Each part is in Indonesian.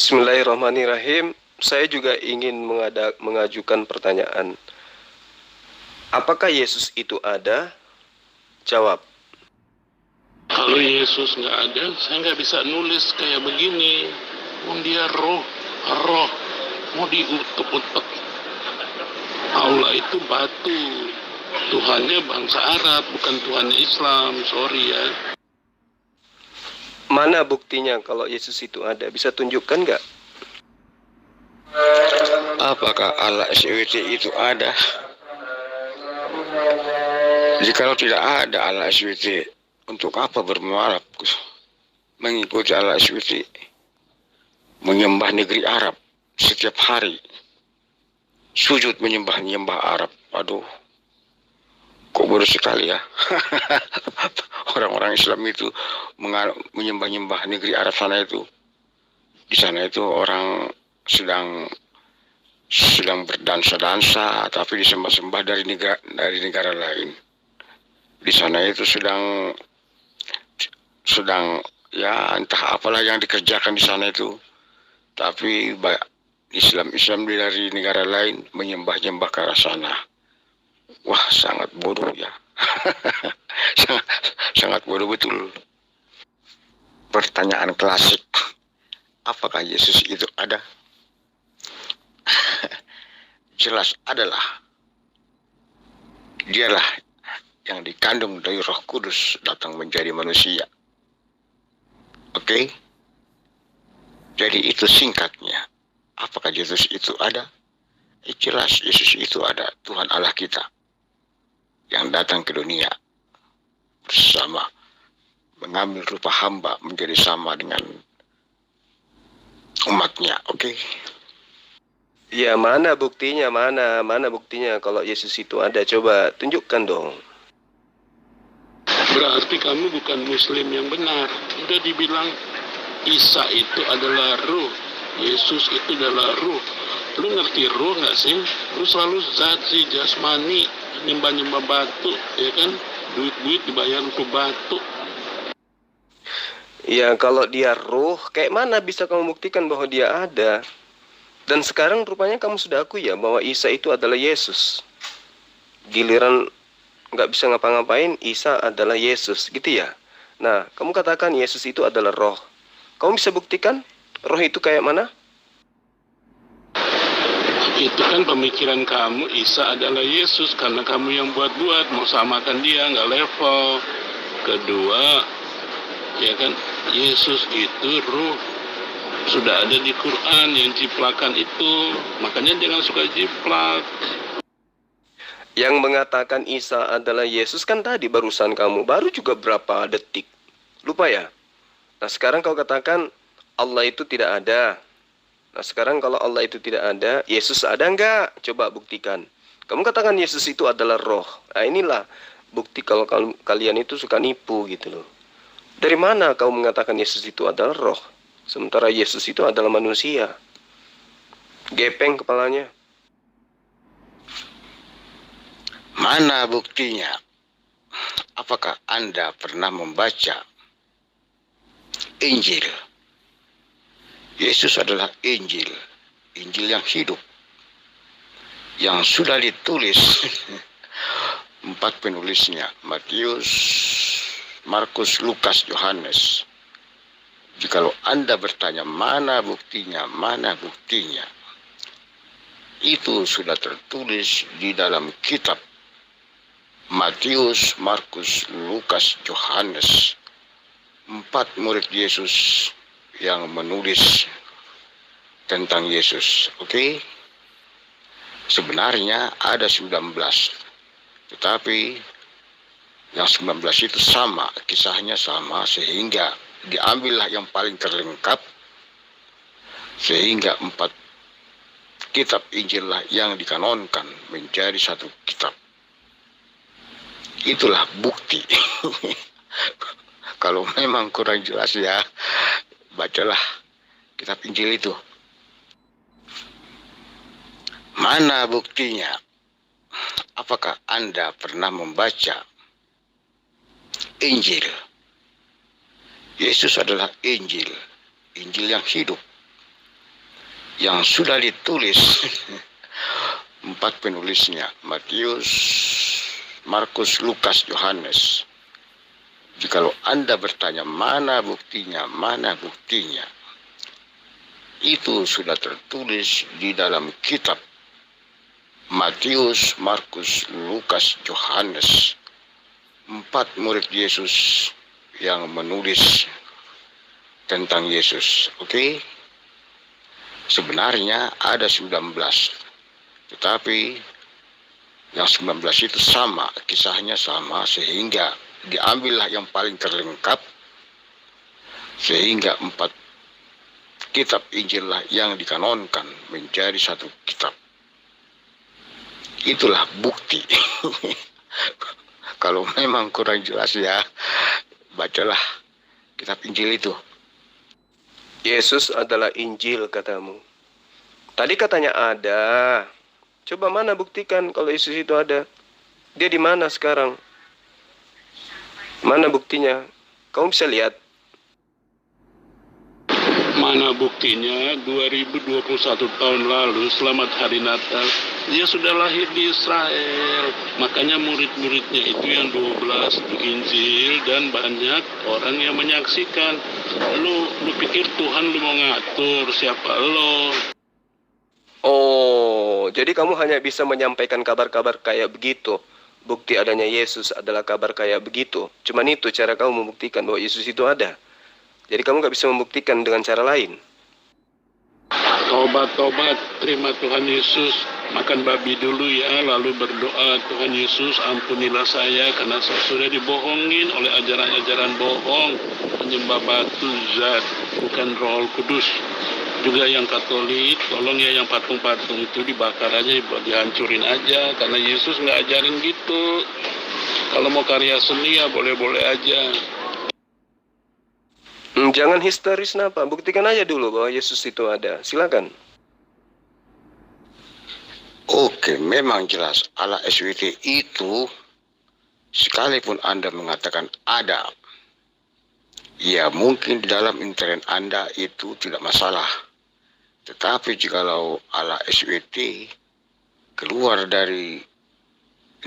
Bismillahirrahmanirrahim. Saya juga ingin mengajukan pertanyaan. Apakah Yesus itu ada? Jawab. Kalau Yesus nggak ada, saya nggak bisa nulis kayak begini. Dia roh, mau diutuk-utuk. Allah itu batu, Tuhannya bangsa Arab, bukan Tuhannya Islam. Sorry ya. Mana buktinya kalau Yesus itu ada? Bisa tunjukkan nggak? Apakah Allah SWT itu ada? Jikalau tidak ada Allah SWT, untuk apa bermualaf mengikuti Allah SWT? Menyembah negeri Arab setiap hari, sujud menyembah Arab. Aduh, kok bodoh sekali ya. Orang-orang Islam itu menyembah negeri Arab sana itu. Di sana itu orang sedang berdansa-dansa, tapi disembah-sembah dari negara lain. Di sana itu sedang ya entah apalah yang dikerjakan di sana itu. Tapi Islam dari negara lain menyembah ke arah sana. Wah, sangat bodoh ya. sangat bodoh betul. Pertanyaan klasik. Apakah Yesus itu ada? Jelas adalah. Dialah yang dikandung dari Roh Kudus datang menjadi manusia. Oke? Jadi itu singkatnya. Apakah Yesus itu ada? Jelas Yesus itu ada. Tuhan Allah kita yang datang ke dunia bersama mengambil rupa hamba menjadi sama dengan umatnya. Oke? Ya, mana buktinya? Mana buktinya kalau Yesus itu ada? Coba tunjukkan dong. Berarti kamu bukan Muslim yang benar. Udah dibilang Isa itu adalah ruh, Yesus itu adalah ruh. Lu ngerti ruh nggak sih? Lu selalu zat sih, jasmani, nyembah batu, ya kan? Duit dibayar untuk batu. Ya, kalau dia ruh, kayak mana bisa kamu buktikan bahwa dia ada? Dan sekarang rupanya kamu sudah akui ya bahwa Isa itu adalah Yesus. Giliran nggak bisa ngapa-ngapain, Isa adalah Yesus, gitu ya. Nah, kamu katakan Yesus itu adalah roh. Kamu bisa buktikan roh itu kayak mana? Itu kan pemikiran kamu, Isa adalah Yesus karena kamu yang buat-buat, mau samakan dia, nggak level. Kedua, ya kan, Yesus itu ruh. Sudah ada di Quran yang ciplakan itu, makanya jangan suka jiplak. Yang mengatakan Isa adalah Yesus kan tadi barusan kamu, baru juga berapa detik. Lupa ya? Nah, sekarang kau katakan Allah itu tidak ada. Nah, sekarang kalau Allah itu tidak ada, Yesus ada enggak? Coba buktikan. Kamu katakan Yesus itu adalah roh. Nah, inilah bukti kalau kalian itu suka nipu gitu loh. Dari mana kau mengatakan Yesus itu adalah roh? Sementara Yesus itu adalah manusia. Gepeng kepalanya. Mana buktinya? Apakah Anda pernah membaca Injil? Yesus adalah Injil yang hidup, yang sudah ditulis 4 penulisnya, Matius, Markus, Lukas, Yohanes. Jikalau Anda bertanya mana buktinya, itu sudah tertulis di dalam kitab Matius, Markus, Lukas, Yohanes. 4 murid Yesus yang menulis tentang Yesus. Oke? Sebenarnya ada 19. Tetapi yang 19 itu sama, kisahnya sama, sehingga diambillah yang paling terlengkap, sehingga 4 kitab Injil lah yang dikanonkan menjadi satu kitab. Itulah bukti. Kalau memang kurang jelas ya, bacalah kitab Injil itu. Mana buktinya? Apakah Anda pernah membaca Injil? Yesus adalah Injil yang hidup, yang sudah ditulis empat penulisnya, Matius, Markus, Lukas, Yohanes. Jikalau Anda bertanya mana buktinya, itu sudah tertulis di dalam kitab Matius, Markus, Lukas, Yohanes. 4 murid Yesus yang menulis tentang Yesus. Oke? Sebenarnya ada 19. Tetapi yang 19 itu sama, kisahnya sama, sehingga diambillah yang paling terlengkap, sehingga 4 kitab Injil lah yang dikanonkan menjadi satu kitab. Itulah bukti. Kalau memang kurang jelas ya, bacalah kitab Injil itu. Yesus adalah Injil katamu. Tadi katanya ada. Coba mana buktikan kalau Yesus itu ada. Dia di mana sekarang? Mana buktinya? Kamu bisa lihat. Mana buktinya? 2021 tahun lalu, selamat hari Natal, dia sudah lahir di Israel. Makanya murid-muridnya itu yang 12 itu Injil, dan banyak orang yang menyaksikan. Lu pikir Tuhan lu mau ngatur siapa lo? Oh, jadi kamu hanya bisa menyampaikan kabar-kabar kayak begitu. Bukti adanya Yesus adalah kabar kayak begitu. Cuman itu cara kamu membuktikan bahwa Yesus itu ada. Jadi kamu gak bisa membuktikan dengan cara lain. Tobat, terima Tuhan Yesus. Makan babi dulu ya, lalu berdoa, Tuhan Yesus ampunilah saya karena saya sudah dibohongin oleh ajaran-ajaran bohong, penyembah batu zat, bukan Roh Kudus. Juga yang Katolik, tolong ya yang patung-patung itu dibakar aja, dihancurin aja, karena Yesus nggak ajarin gitu. Kalau mau karya seni ya boleh-boleh aja. Jangan histeris napa, buktikan aja dulu bahwa Yesus itu ada. Silakan. Oke, memang jelas Allah SWT itu, sekalipun Anda mengatakan ada, ya mungkin di dalam internet Anda itu tidak masalah. Tetapi jikalau Allah SWT keluar dari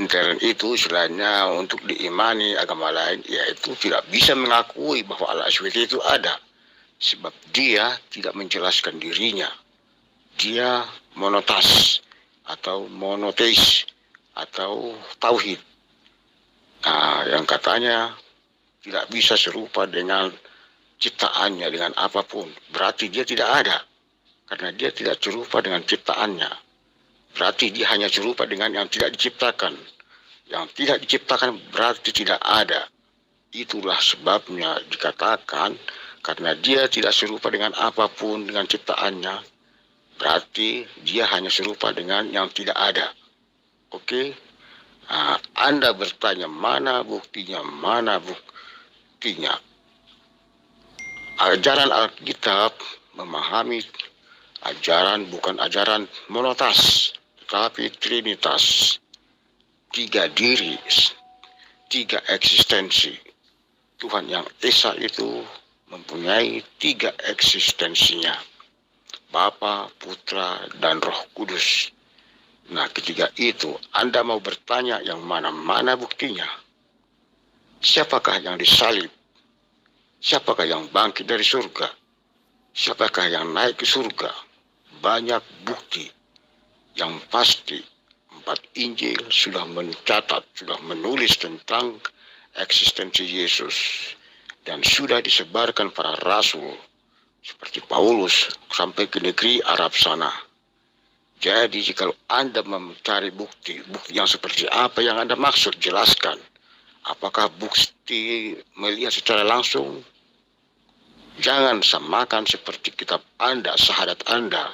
internet itu, istilahnya untuk diimani agama lain, yaitu tidak bisa mengakui bahwa Allah SWT itu ada. Sebab dia tidak menjelaskan dirinya. Dia monotas atau monoteis atau tauhid. Nah, yang katanya tidak bisa serupa dengan ciptaannya, dengan apapun. Berarti dia tidak ada. Karena dia tidak serupa dengan ciptaannya. Berarti dia hanya serupa dengan yang tidak diciptakan. Yang tidak diciptakan berarti tidak ada. Itulah sebabnya dikatakan, karena dia tidak serupa dengan apapun, dengan ciptaannya, berarti dia hanya serupa dengan yang tidak ada. Oke? Nah, Anda bertanya, mana buktinya? Ajaran Alkitab memahami ajaran bukan ajaran monotas, tetapi trinitas. 3 diri, 3 eksistensi. Tuhan yang Esa itu mempunyai 3 eksistensinya. Bapa, Putra, dan Roh Kudus. Nah, ketiga itu, Anda mau bertanya yang mana buktinya? Siapakah yang disalib? Siapakah yang bangkit dari surga? Siapakah yang naik ke surga? Banyak bukti. Yang pasti, 4 Injil sudah mencatat, sudah menulis tentang eksistensi Yesus. Dan sudah disebarkan para rasul, seperti Paulus, sampai ke negeri Arab sana. Jadi jika Anda mencari bukti yang seperti apa yang Anda maksud, jelaskan. Apakah bukti melihat secara langsung? Jangan samakan seperti kitab Anda, syahadat Anda.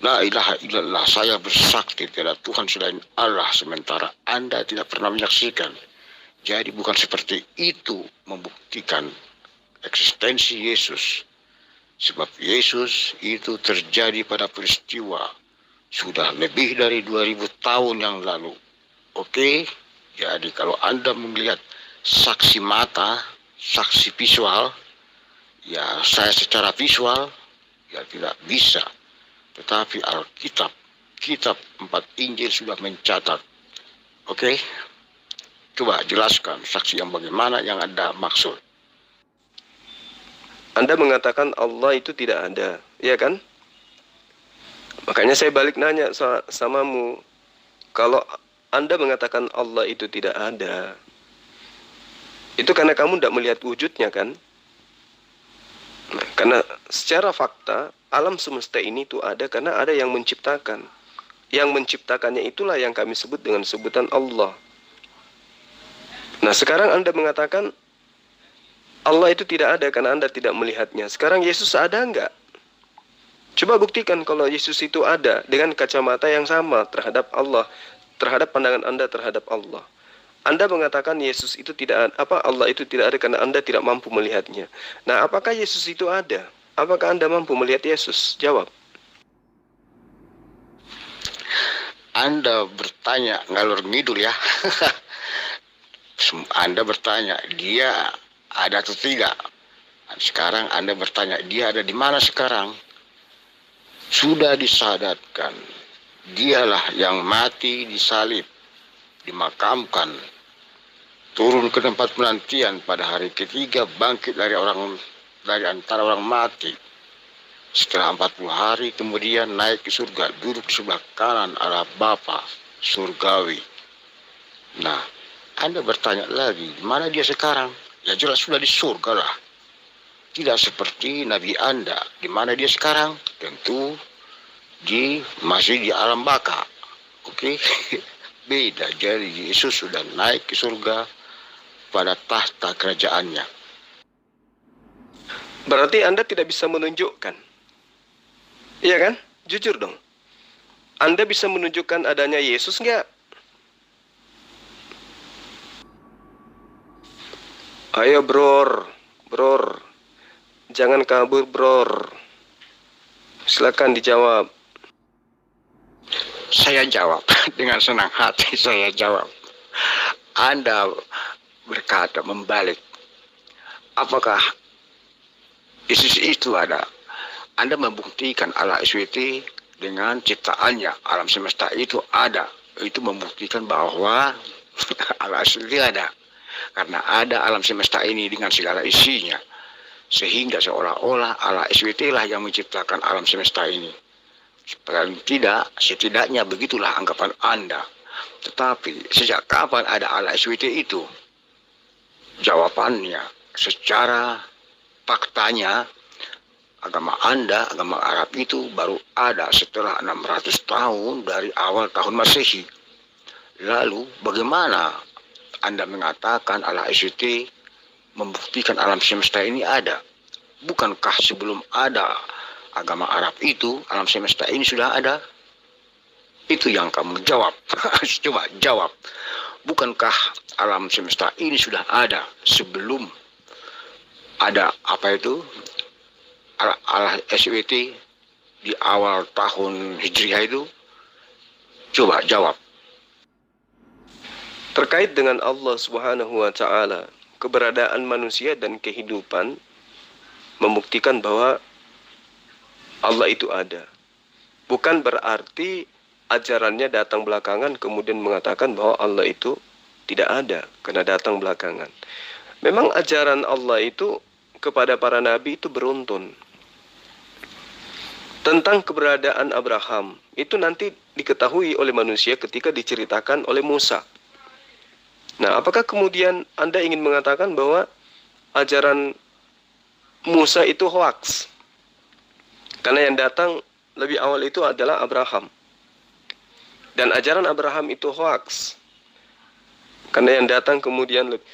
La ilaha illallah, saya bersaksi tiada Tuhan selain Allah, sementara Anda tidak pernah menyaksikan. Jadi bukan seperti itu membuktikan eksistensi Yesus. Sebab Yesus itu terjadi pada peristiwa sudah lebih dari 2000 tahun yang lalu. Oke? Jadi kalau Anda melihat saksi mata, saksi visual, ya saya secara visual, ya tidak bisa Tetapi Alkitab, kitab 4 Injil sudah mencatat. Oke? Coba jelaskan saksi yang bagaimana yang Anda maksud. Anda mengatakan Allah itu tidak ada, ya kan? Makanya saya balik nanya samamu. Kalau Anda mengatakan Allah itu tidak ada, itu karena kamu tidak melihat wujudnya kan? Nah, karena secara fakta, alam semesta ini itu ada karena ada yang menciptakan. Yang menciptakannya itulah yang kami sebut dengan sebutan Allah. Nah, sekarang Anda mengatakan Allah itu tidak ada karena Anda tidak melihatnya. Sekarang Yesus ada enggak? Coba buktikan kalau Yesus itu ada dengan kacamata yang sama terhadap Allah, terhadap pandangan Anda terhadap Allah. Anda mengatakan Yesus itu tidak Allah itu tidak ada karena Anda tidak mampu melihatnya. Nah, apakah Yesus itu ada? Apakah Anda mampu melihat Yesus? Jawab. Anda bertanya ngalur ngidul ya. Anda bertanya, dia ada atau tidak? Sekarang Anda bertanya, dia ada di mana sekarang? Sudah disadatkan, dialah yang mati disalib, dimakamkan, turun ke tempat penantian pada hari ketiga, bangkit dari antara orang mati. Setelah 40 hari kemudian naik ke surga, duduk di sebelah kanan Allah Bapa surgawi. Nah, Anda bertanya lagi, di mana dia sekarang? Ya jelas sudah di surga lah. Tidak seperti Nabi Anda. Di mana dia sekarang? Tentu masih di alam baka. Oke? Beda. Jadi Yesus sudah naik ke surga pada tahta kerajaannya. Berarti Anda tidak bisa menunjukkan. Iya kan? Jujur dong. Anda bisa menunjukkan adanya Yesus enggak? Ayo bror. Jangan kabur bror. Silakan dijawab. Saya jawab dengan senang hati, saya jawab. Anda berkata membalik. Apakah Yesus itu ada? Anda membuktikan Allah SWT dengan ciptaannya. Alam semesta itu ada. Itu membuktikan bahwa Allah SWT ada. Karena ada alam semesta ini dengan segala isinya. Sehingga seolah-olah Allah SWT lah yang menciptakan alam semesta ini. Paling tidak, setidaknya begitulah anggapan Anda. Tetapi sejak kapan ada Allah SWT itu? Jawabannya, secara faktanya, agama Anda, agama Arab itu baru ada setelah 600 tahun dari awal tahun Masehi. Lalu bagaimana Anda mengatakan Allah SWT membuktikan alam semesta ini ada? Bukankah sebelum ada agama Arab itu, alam semesta ini sudah ada? Itu yang kamu jawab. Coba jawab. Bukankah alam semesta ini sudah ada sebelum ada apa itu? Allah SWT di awal tahun Hijriah itu? Coba jawab. Terkait dengan Allah Subhanahu wa Ta'ala, keberadaan manusia dan kehidupan membuktikan bahwa Allah itu ada. Bukan berarti ajarannya datang belakangan kemudian mengatakan bahwa Allah itu tidak ada karena datang belakangan. Memang ajaran Allah itu kepada para nabi itu beruntun. Tentang keberadaan Abraham itu nanti diketahui oleh manusia ketika diceritakan oleh Musa. Nah, apakah kemudian Anda ingin mengatakan bahwa ajaran Musa itu hoaks? Karena yang datang lebih awal itu adalah Abraham. Dan ajaran Abraham itu hoaks. Karena yang datang kemudian lebih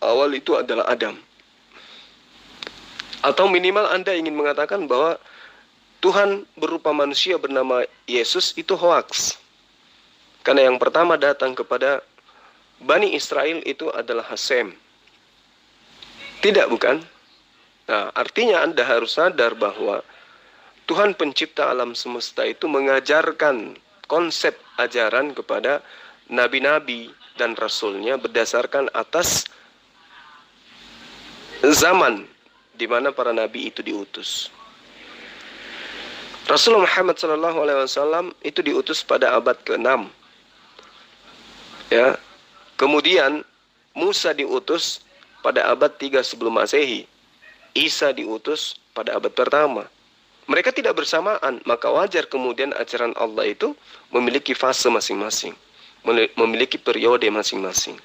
awal itu adalah Adam. Atau minimal Anda ingin mengatakan bahwa Tuhan berupa manusia bernama Yesus itu hoaks. Karena yang pertama datang kepada Bani Israel itu adalah Hasem. Tidak, bukan? Nah, artinya Anda harus sadar bahwa Tuhan pencipta alam semesta itu mengajarkan konsep ajaran kepada nabi-nabi dan rasulnya berdasarkan atas zaman di mana para nabi itu diutus. Rasulullah Muhammad SAW itu diutus pada abad ke-6. Ya. Kemudian Musa diutus pada abad 3 sebelum Masehi. Isa diutus pada abad pertama. Mereka tidak bersamaan, maka wajar kemudian ajaran Allah itu memiliki fase masing-masing, memiliki periode masing-masing.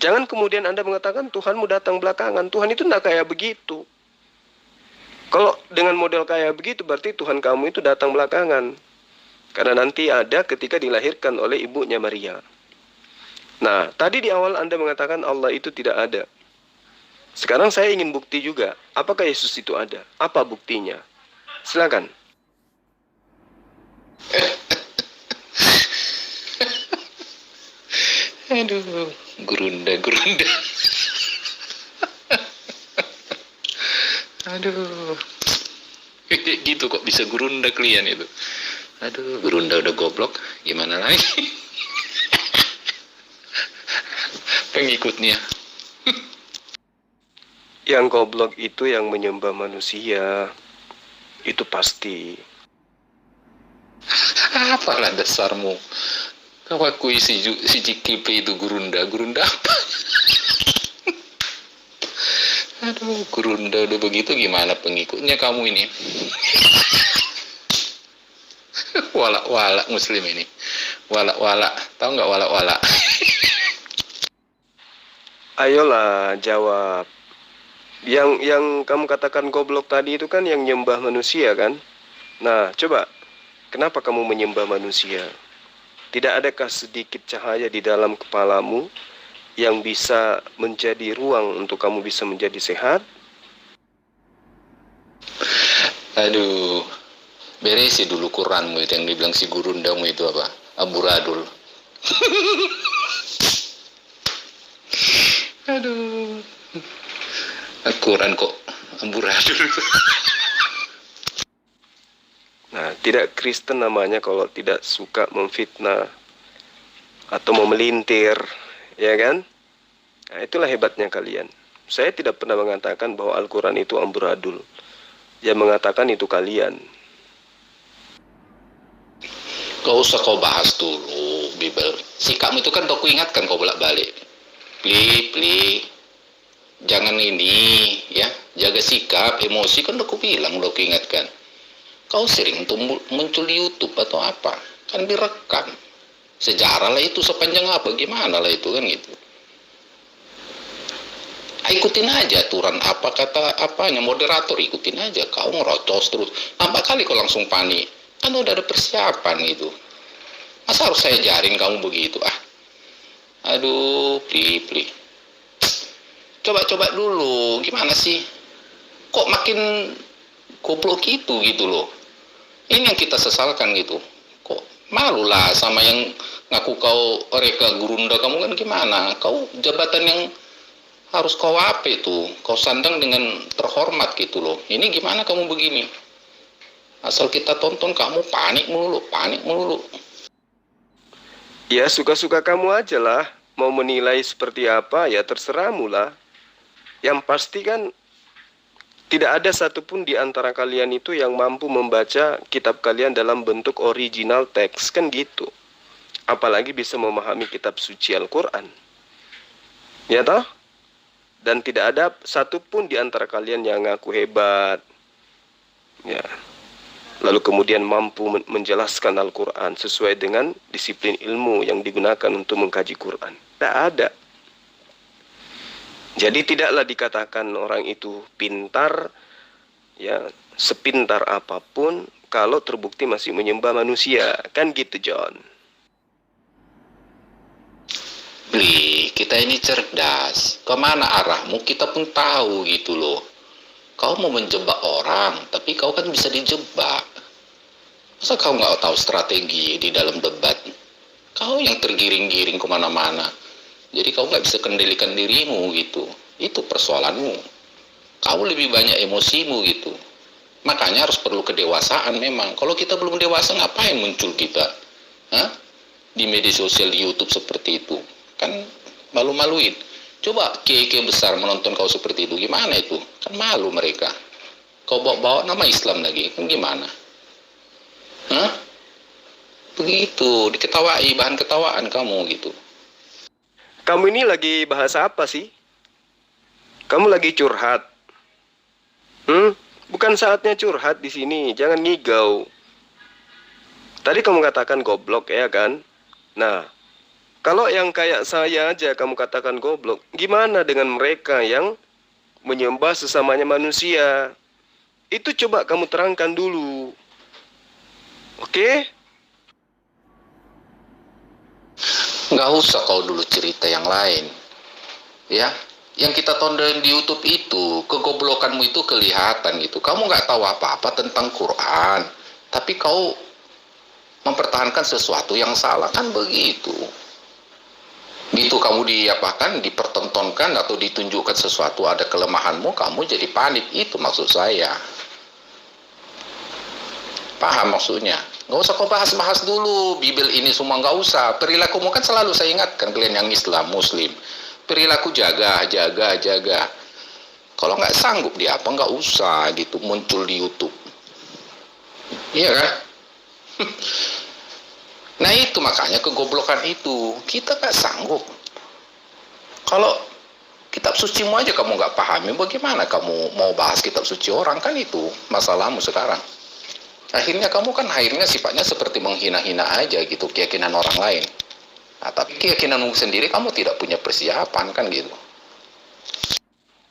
Jangan kemudian Anda mengatakan Tuhanmu datang belakangan. Tuhan itu tidak kayak begitu. Kalau dengan model kayak begitu berarti Tuhan kamu itu datang belakangan. Karena nanti ada ketika dilahirkan oleh ibunya Maria. Nah, tadi di awal Anda mengatakan Allah itu tidak ada. Sekarang saya ingin bukti juga. Apakah Yesus itu ada? Apa buktinya? Silakan. Aduh, gerunda. Aduh, gitu kok bisa gerunda kalian itu. Aduh, gerunda udah goblok, gimana lagi? Pengikutnya. Yang goblok itu yang menyembah manusia. Itu pasti. Apalah dasarmu? Kau akui si Ciklipe itu gerunda apa? Aduh, gerunda udah begitu gimana pengikutnya kamu ini? Walak-walak muslim ini. Walak-walak, tahu nggak walak-walak? Ayolah jawab. Yang kamu katakan goblok tadi itu kan yang nyembah manusia kan? Nah, coba. Kenapa kamu menyembah manusia? Tidak adakah sedikit cahaya di dalam kepalamu yang bisa menjadi ruang untuk kamu bisa menjadi sehat? Aduh, beresi dulu Quranmu itu yang dibilang si gurundamu itu apa? Amburadul. Aduh, Quran kok amburadul. Nah, tidak Kristen namanya kalau tidak suka memfitnah atau memelintir, ya kan? Nah, itulah hebatnya kalian. Saya tidak pernah mengatakan bahwa Al-Quran itu amburadul. Yang mengatakan itu kalian. Gak usah kau bahas dulu, Bible. Sikapmu itu kan aku ingatkan kau bolak-balik. Pli. Jangan ini, ya. Jaga sikap, emosi kan udah aku bilang, udah aku ingatkan. Kau sering tuh muncul di YouTube atau apa, kan direkam. Sejarah lah itu sepanjang apa, gimana lah itu kan gitu. Ikutin aja aturan apa kata apanya, moderator ikutin aja. Kau ngerocos terus, nampak kali kau langsung panik. Kan udah ada persiapan gitu. Masa harus saya jarin kamu begitu ah? Aduh, pli. Coba dulu, gimana sih? Kok makin goblok gitu loh. Ini yang kita sesalkan gitu. Kok malu lah sama yang ngaku kau reka gurunda kamu kan gimana? Kau jabatan yang harus kau apa itu? Kau sandang dengan terhormat gitu loh. Ini gimana kamu begini? Asal kita tonton kamu panik melulu. Ya suka-suka kamu aja lah. Mau menilai seperti apa ya terserahmu lah. Yang pasti kan tidak ada satupun di antara kalian itu yang mampu membaca kitab kalian dalam bentuk original teks, kan gitu. Apalagi bisa memahami kitab suci Al-Quran. Ya toh? Dan tidak ada satupun di antara kalian yang ngaku hebat. Ya. Lalu kemudian mampu menjelaskan Al-Quran sesuai dengan disiplin ilmu yang digunakan untuk mengkaji Quran. Tidak ada. Jadi tidaklah dikatakan orang itu pintar, ya sepintar apapun, kalau terbukti masih menyembah manusia. Kan gitu, John. Bli, kita ini cerdas. Kemana arahmu kita pun tahu gitu loh. Kau mau menjebak orang, tapi kau kan bisa dijebak. Masa kau nggak tahu strategi di dalam debat? Kau yang tergiring-giring kemana-mana. Jadi kau nggak bisa kendalikan dirimu gitu. Itu persoalanmu. Kau lebih banyak emosimu gitu. Makanya harus perlu kedewasaan memang. Kalau kita belum dewasa ngapain muncul kita? Hah? Di media sosial, di YouTube seperti itu. Kan malu-maluin. Coba kiai-kiai besar menonton kau seperti itu. Gimana itu? Kan malu mereka. Kau bawa-bawa nama Islam lagi. Kan gimana? Hah? Begitu, diketawai, bahan ketawaan kamu gitu. Kamu ini lagi bahas apa sih? Kamu lagi curhat? Bukan saatnya curhat di sini, jangan ngigau. Tadi kamu katakan goblok ya kan? Nah, kalau yang kayak saya aja kamu katakan goblok, gimana dengan mereka yang menyembah sesamanya manusia? Itu coba kamu terangkan dulu. Oke? Nggak usah kau dulu cerita yang lain. Ya, yang kita tonton di YouTube itu, kegoblokanmu itu kelihatan gitu. Kamu nggak tahu apa-apa tentang Quran, tapi kau mempertahankan sesuatu yang salah, kan begitu. Gitu kamu dipertontonkan atau ditunjukkan sesuatu ada kelemahanmu, kamu jadi panik. Itu maksud saya. Paham maksudnya? Nggak usah kau bahas-bahas dulu Bible ini semua, nggak usah. Perilakumu kan selalu saya ingatkan kalian yang Islam, Muslim. Perilaku jaga. Kalau nggak sanggup di apa, nggak usah gitu muncul di YouTube. Iya kan? Nah itu makanya kegoblokan itu. Kita nggak sanggup. Kalau kitab sucimu aja kamu nggak pahami, bagaimana kamu mau bahas kitab suci orang? Kan itu masalahmu sekarang. Akhirnya kamu kan sifatnya seperti menghina-hina aja gitu keyakinan orang lain. Nah, tapi keyakinanmu sendiri kamu tidak punya persiapan kan gitu.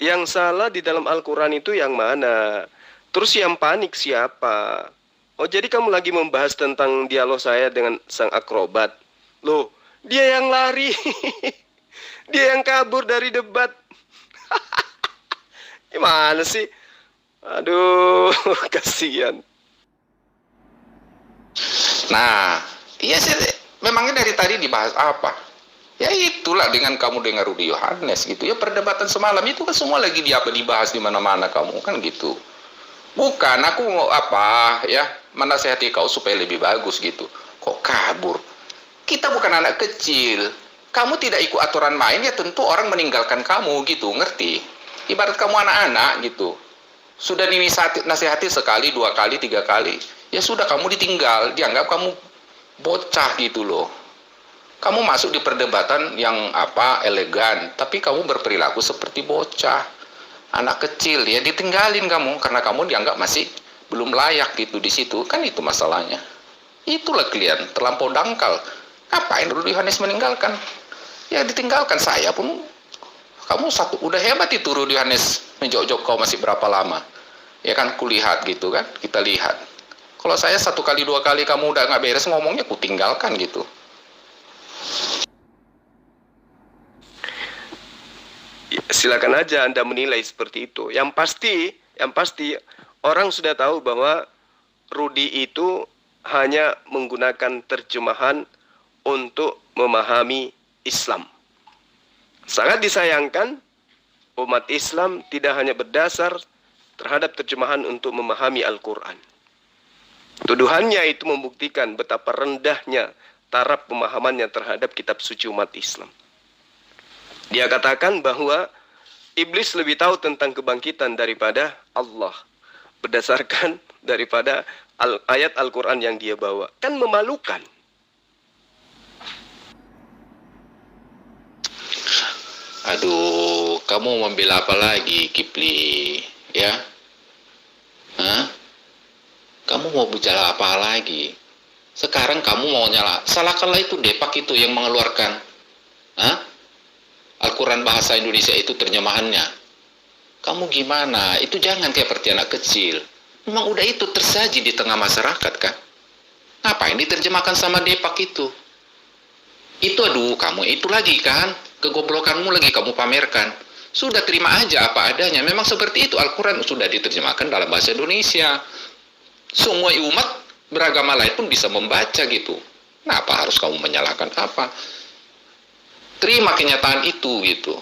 Yang salah di dalam Al-Quran itu yang mana? Terus yang panik siapa? Oh, jadi kamu lagi membahas tentang dialog saya dengan sang akrobat. Loh, dia yang lari. Dia yang kabur dari debat. Gimana sih? Aduh, kasihan. Nah, iya sih, memangnya dari tadi dibahas apa? Ya itulah dengan kamu dengar Rudy Yohanes gitu. Ya perdebatan semalam itu kan semua lagi dibahas di mana-mana kamu kan gitu. Bukan, aku mau menasehati kau supaya lebih bagus gitu. Kok kabur? Kita bukan anak kecil. Kamu tidak ikut aturan main, ya tentu orang meninggalkan kamu gitu, ngerti? Ibarat kamu anak-anak gitu. Sudah dinasehati sekali, 2 kali, 3 kali. Ya sudah kamu ditinggal, dianggap kamu bocah gitu loh. Kamu masuk di perdebatan yang elegan, tapi kamu berperilaku seperti bocah. Anak kecil ya ditinggalin kamu karena kamu dianggap masih belum layak gitu di situ. Kan itu masalahnya. Itulah kalian terlampau dangkal. Ngapain Rudy Yohanes meninggalkan? Ya ditinggalkan saya pun. Kamu udah hebat itu Rudy Yohanes menjok-jok kau masih berapa lama? Ya kan kulihat gitu kan, kita lihat. Kalau saya 1 kali 2 kali kamu udah nggak beres ngomongnya, ku tinggalkan gitu. Silakan aja Anda menilai seperti itu. Yang pasti orang sudah tahu bahwa Rudy itu hanya menggunakan terjemahan untuk memahami Islam. Sangat disayangkan umat Islam tidak hanya berdasar terhadap terjemahan untuk memahami Al-Quran. Tuduhannya itu membuktikan betapa rendahnya taraf pemahamannya terhadap kitab suci umat Islam. Dia katakan bahwa iblis lebih tahu tentang kebangkitan daripada Allah, berdasarkan daripada ayat Al-Quran yang dia bawa. Kan memalukan. Aduh, kamu membela apa lagi, Kipli? Ya? Hah? Kamu mau bicara apa lagi? Sekarang kamu mau salahkanlah itu Depak itu yang mengeluarkan Al-Quran bahasa Indonesia itu terjemahannya. Kamu gimana? Itu jangan kayak seperti anak kecil. Memang udah itu tersaji di tengah masyarakat kan? Ngapain diterjemahkan sama Depak itu? Itu kamu itu lagi kan? Kegoblokanmu lagi kamu pamerkan. Sudah terima aja apa adanya. Memang seperti itu Al-Quran sudah diterjemahkan dalam bahasa Indonesia. Semua umat beragama lain pun bisa membaca gitu. Kenapa harus kamu menyalahkan apa? Terima kenyataan itu gitu.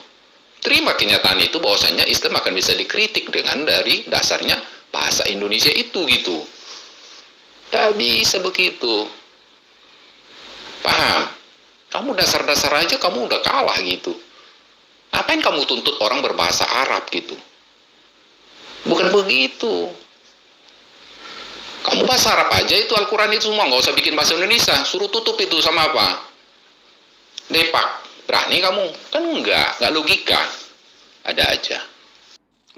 Terima kenyataan itu bahwasanya Islam akan bisa dikritik dengan dari dasarnya bahasa Indonesia itu gitu. Tak bisa begitu. Paham? Kamu dasar-dasar aja kamu udah kalah gitu. Ngapain kamu tuntut orang berbahasa Arab gitu? Bukan begitu. Kamu bahasa Arab aja itu Al-Quran itu semua, nggak usah bikin bahasa Indonesia. Suruh tutup itu sama apa? Depak. Berani kamu? Kan nggak logika. Ada aja.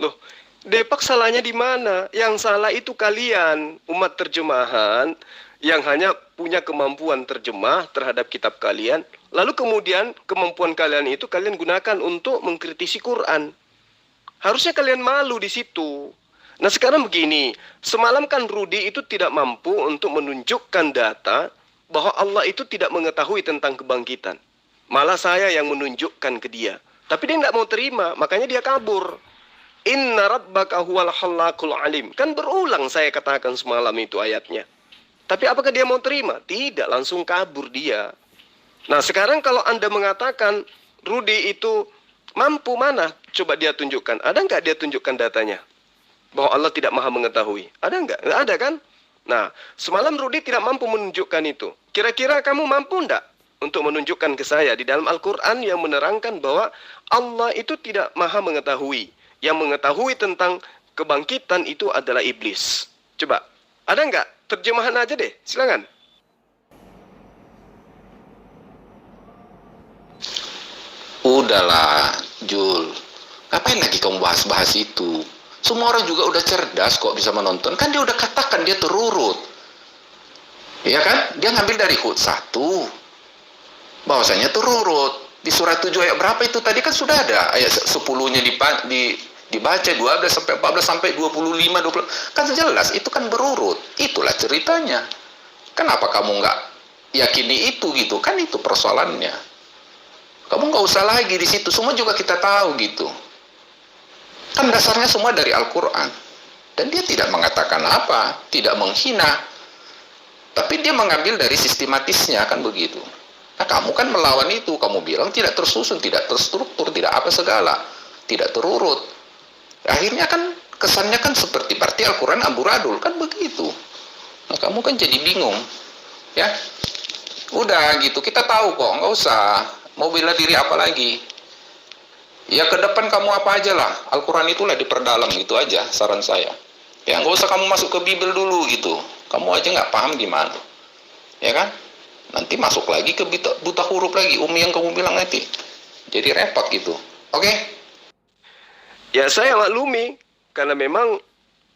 Loh, Depak salahnya di mana? Yang salah itu kalian, umat terjemahan, yang hanya punya kemampuan terjemah terhadap kitab kalian, lalu kemudian kemampuan kalian itu kalian gunakan untuk mengkritisi Quran. Harusnya kalian malu di situ. Nah sekarang begini, semalam kan Rudi itu tidak mampu untuk menunjukkan data bahwa Allah itu tidak mengetahui tentang kebangkitan. Malah saya yang menunjukkan ke dia. Tapi dia tidak mau terima, makanya dia kabur. Inna rabbaka huwal khallaqul alim. Kan berulang saya katakan semalam itu ayatnya. Tapi apakah dia mau terima? Tidak, langsung kabur dia. Nah sekarang kalau Anda mengatakan Rudi itu mampu, mana? Coba dia tunjukkan. Ada nggak dia tunjukkan datanya? Bahwa Allah tidak maha mengetahui. Ada nggak? Nggak ada kan? Nah, semalam Rudi tidak mampu menunjukkan itu. Kira-kira kamu mampu nggak untuk menunjukkan ke saya di dalam Al-Quran yang menerangkan bahwa Allah itu tidak maha mengetahui. Yang mengetahui tentang kebangkitan itu adalah iblis. Coba, ada nggak? Terjemahan aja deh, silakan. Udahlah, Jul. Ngapain lagi kamu bahas-bahas itu? Semua orang juga udah cerdas kok bisa menonton. Kan dia udah katakan dia terurut. Iya kan? Dia ngambil dari Hud 1. Bahwasanya terurut. Di surat 7 ayat berapa itu tadi kan sudah ada. Ayat 10-nya dibaca 12 sampai 14 sampai 25 20. Kan jelas itu kan berurut. Itulah ceritanya. Kenapa kamu nggak yakini itu gitu? Kan itu persoalannya. Kamu nggak usah lagi di situ. Semua juga kita tahu gitu. Kan dasarnya semua dari Al-Quran. Dan dia tidak mengatakan apa, tidak menghina. Tapi dia mengambil dari sistematisnya, kan begitu. Nah kamu kan melawan itu, kamu bilang tidak tersusun, tidak terstruktur, tidak apa segala. Tidak terurut. Akhirnya kan kesannya kan seperti berarti Al-Quran amburadul, kan begitu. Nah kamu kan jadi bingung. Ya, udah gitu, kita tahu kok, nggak usah. Mau bela diri apa lagi? Ya ke depan kamu apa aja lah. Al-Quran itulah diperdalam gitu aja saran saya. Ya nggak usah kamu masuk ke Bible dulu gitu. Kamu aja nggak paham gimana. Ya kan? Nanti masuk lagi ke buta huruf lagi. Umi yang kamu bilang nanti. Jadi repot gitu. Oke? Ya saya maklumi. Karena memang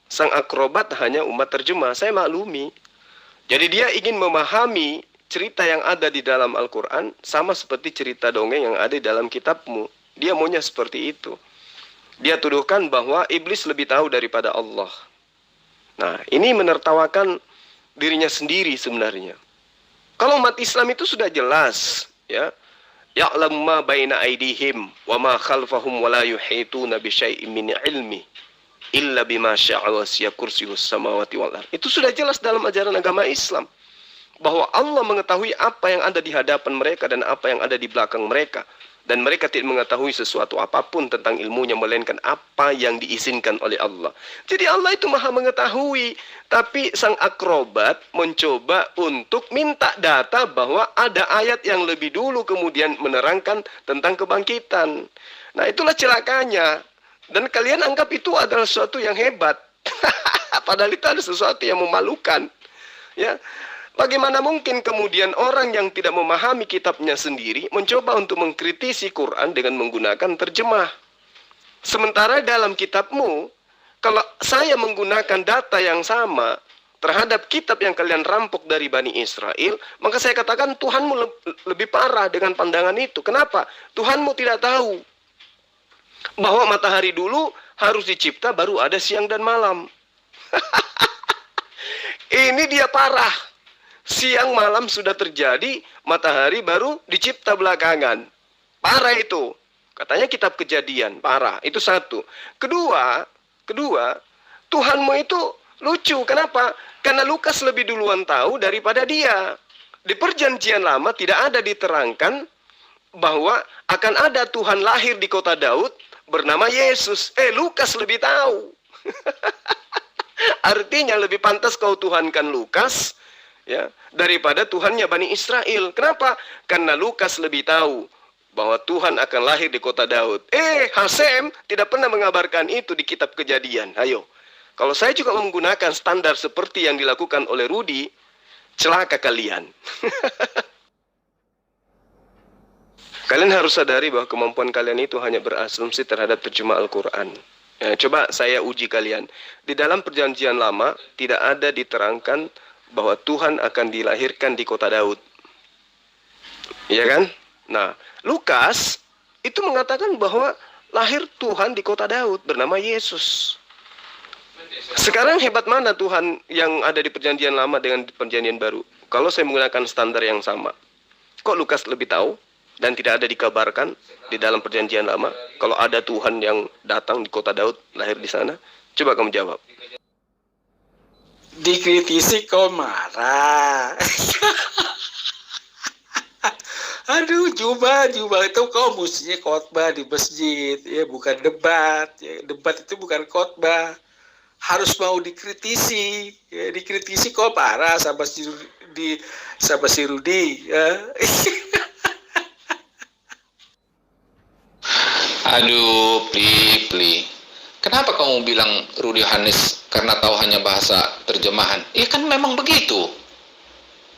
sang akrobat hanya umat terjemah. Saya maklumi. Jadi dia ingin memahami cerita yang ada di dalam Al-Quran sama seperti cerita dongeng yang ada di dalam kitabmu. Dia maunya seperti itu. Dia tuduhkan bahwa iblis lebih tahu daripada Allah. Nah, ini menertawakan dirinya sendiri sebenarnya. Kalau umat Islam itu sudah jelas, ya. Ya'lamu ma baina aydihim wa ma khalfahum wa la yuhituna bi syai'in min ilmi illa bima syaa wa siya kursiyus samawati wal ardh. Itu sudah jelas dalam ajaran agama Islam. Bahwa Allah mengetahui apa yang ada di hadapan mereka dan apa yang ada di belakang mereka. Dan mereka tidak mengetahui sesuatu apapun tentang ilmunya, melainkan apa yang diizinkan oleh Allah. Jadi Allah itu maha mengetahui. Tapi sang akrobat mencoba untuk minta data bahwa ada ayat yang lebih dulu kemudian menerangkan tentang kebangkitan. Nah itulah celakanya. Dan kalian anggap itu adalah sesuatu yang hebat. Padahal itu ada sesuatu yang memalukan. Ya. Bagaimana mungkin kemudian orang yang tidak memahami kitabnya sendiri mencoba untuk mengkritisi Quran dengan menggunakan terjemah. Sementara dalam kitabmu, kalau saya menggunakan data yang sama terhadap kitab yang kalian rampok dari Bani Israel, maka saya katakan Tuhanmu lebih parah dengan pandangan itu. Kenapa? Tuhanmu tidak tahu bahwa matahari dulu harus dicipta baru ada siang dan malam. Ini dia parah. Siang malam sudah terjadi, matahari baru dicipta belakangan. Parah itu. Katanya kitab Kejadian, parah. Itu satu. Kedua, Tuhanmu itu lucu. Kenapa? Karena Lukas lebih duluan tahu daripada dia. Di perjanjian lama tidak ada diterangkan bahwa akan ada Tuhan lahir di kota Daud bernama Yesus. Lukas lebih tahu. Artinya lebih pantas kau tuhankan Lukas, ya, daripada Tuhannya Bani Israel. Kenapa? Karena Lukas lebih tahu bahwa Tuhan akan lahir di kota Daud. Hasem tidak pernah mengabarkan itu di kitab Kejadian. Ayo, Kalau saya juga menggunakan standar seperti yang dilakukan oleh Rudi, celaka kalian. Kalian harus sadari bahwa kemampuan kalian itu hanya berasumsi terhadap terjemah Al-Quran. Coba saya uji kalian. Di dalam perjanjian lama, tidak ada diterangkan bahwa Tuhan akan dilahirkan di kota Daud. Iya kan? Nah, Lukas itu mengatakan bahwa lahir Tuhan di kota Daud bernama Yesus. Sekarang hebat mana Tuhan yang ada di perjanjian lama dengan di perjanjian baru? Kalau saya menggunakan standar yang sama, kok Lukas lebih tahu? Dan tidak ada dikabarkan di dalam perjanjian lama kalau ada Tuhan yang datang di kota Daud, lahir di sana. Coba kamu jawab. Dikritisi kau marah. Aduh, Juba itu kau mestinya khotbah di masjid, ya bukan debat. Ya, debat itu bukan khotbah. Harus mau dikritisi. Ya, dikritisi kau parah sama si Rudi. Ya. Aduh, Pli. Kenapa kamu bilang Rudi Yohanes karena tahu hanya bahasa terjemahan? Iya kan memang begitu.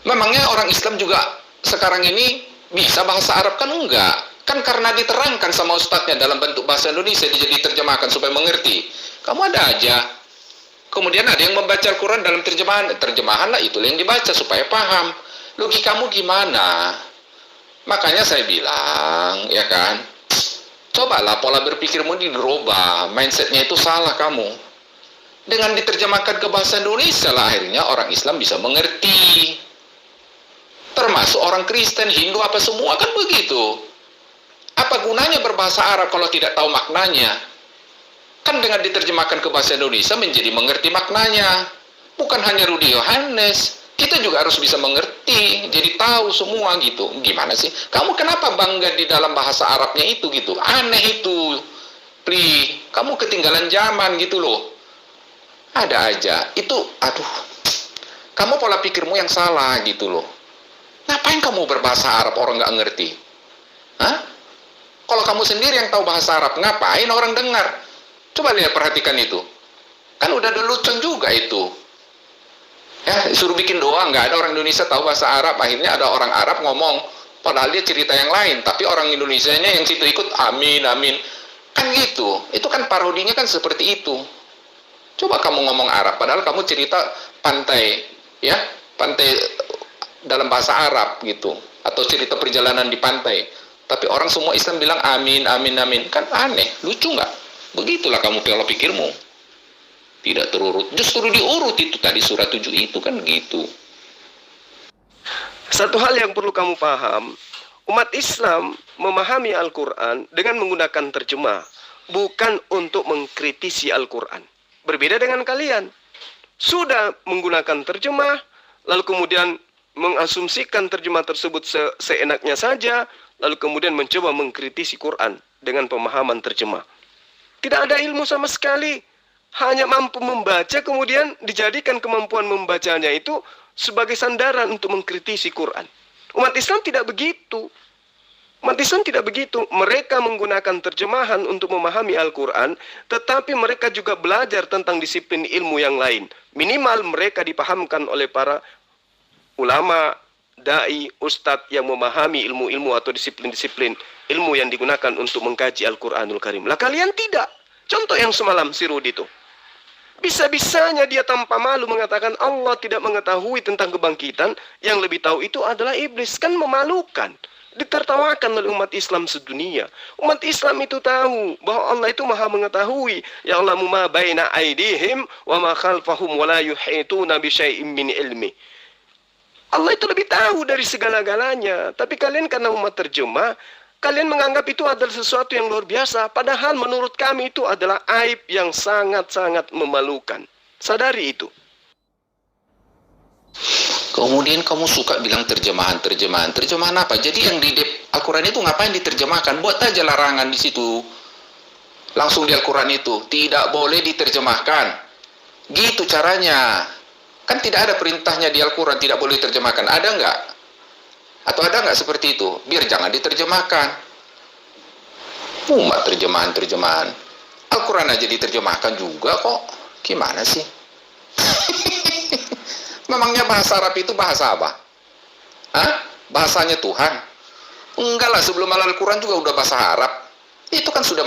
Memangnya orang Islam juga sekarang ini bisa bahasa Arab? Kan enggak. Kan karena diterangkan sama ustadznya dalam bentuk bahasa Indonesia, jadi diterjemahkan supaya mengerti. Kamu ada aja. Kemudian ada yang membaca Al-Quran dalam terjemahan. Terjemahan lah itu yang dibaca supaya paham. Logikamu gimana? Makanya saya bilang, ya kan, cobalah pola berpikirmu dirubah, mindsetnya itu salah kamu. Dengan diterjemahkan ke bahasa Indonesia lah akhirnya orang Islam bisa mengerti. Termasuk orang Kristen, Hindu, apa semua kan begitu. Apa gunanya berbahasa Arab kalau tidak tahu maknanya? Kan dengan diterjemahkan ke bahasa Indonesia menjadi mengerti maknanya. Bukan hanya Rudi Yohanes, kita juga harus bisa mengerti, jadi tahu semua gitu. Gimana sih? Kamu kenapa bangga di dalam bahasa Arabnya itu gitu? Aneh itu. Pli, kamu ketinggalan zaman gitu loh. Ada aja. Itu, aduh. Kamu pola pikirmu yang salah gitu loh. Ngapain kamu berbahasa Arab orang nggak ngerti? Hah? Kalau kamu sendiri yang tahu bahasa Arab, ngapain orang dengar? Coba lihat, perhatikan itu. Kan udah ada lelucon juga itu. Ya, disuruh bikin doa, nggak ada orang Indonesia tahu bahasa Arab, akhirnya ada orang Arab ngomong, padahal dia cerita yang lain, tapi orang Indonesianya yang situ ikut, amin, kan gitu. Itu kan parodinya kan seperti itu. Coba kamu ngomong Arab, padahal kamu cerita pantai, ya, pantai dalam bahasa Arab gitu, atau cerita perjalanan di pantai, tapi orang semua Islam bilang amin, kan aneh, lucu nggak? Begitulah kamu pola pikirmu. Tidak terurut, justru diurut itu tadi surat 7 itu kan gitu. Satu hal yang perlu kamu paham, umat Islam memahami Al-Quran dengan menggunakan terjemah, bukan untuk mengkritisi Al-Quran. Berbeda dengan kalian, sudah menggunakan terjemah, lalu kemudian mengasumsikan terjemah tersebut seenaknya saja, lalu kemudian mencoba mengkritisi Quran dengan pemahaman terjemah. Tidak ada ilmu sama sekali. Hanya mampu membaca, kemudian dijadikan kemampuan membacanya itu sebagai sandaran untuk mengkritisi Quran. Umat Islam tidak begitu. Umat Islam tidak begitu. Mereka menggunakan terjemahan untuk memahami Al-Quran, tetapi mereka juga belajar tentang disiplin ilmu yang lain. Minimal mereka dipahamkan oleh para ulama, dai, ustadz yang memahami ilmu-ilmu atau disiplin-disiplin ilmu yang digunakan untuk mengkaji Al-Quranul Karim. Lah kalian tidak. Contoh yang semalam si Rudi itu. Bisa-bisanya dia tanpa malu mengatakan Allah tidak mengetahui tentang kebangkitan, yang lebih tahu itu adalah iblis. Kan memalukan. Ditertawakan oleh umat Islam sedunia. Umat Islam itu tahu bahwa Allah itu maha mengetahui. Ya'lamu ma baina aidihim wa ma khalfahum wa la yuhituna bi syai'in min ilmi. Allah itu lebih tahu dari segala-galanya. Tapi kalian karena umat terjemah, kalian menganggap itu adalah sesuatu yang luar biasa. Padahal menurut kami itu adalah aib yang sangat-sangat memalukan. Sadari itu. Kemudian kamu suka bilang terjemahan. Terjemahan apa? Jadi yang di Al-Quran itu ngapain diterjemahkan? Buat aja larangan di situ. Langsung di Al-Quran itu. Tidak boleh diterjemahkan. Gitu caranya. Kan tidak ada perintahnya di Al-Quran tidak boleh diterjemahkan. Ada nggak? Atau ada nggak seperti itu? Biar jangan diterjemahkan. Umat terjemahan. Al-Quran aja diterjemahkan juga kok. Gimana sih? Memangnya bahasa Arab itu bahasa apa? Hah? Bahasanya Tuhan? Enggak lah, sebelum Al-Quran juga udah bahasa Arab. Itu kan sudah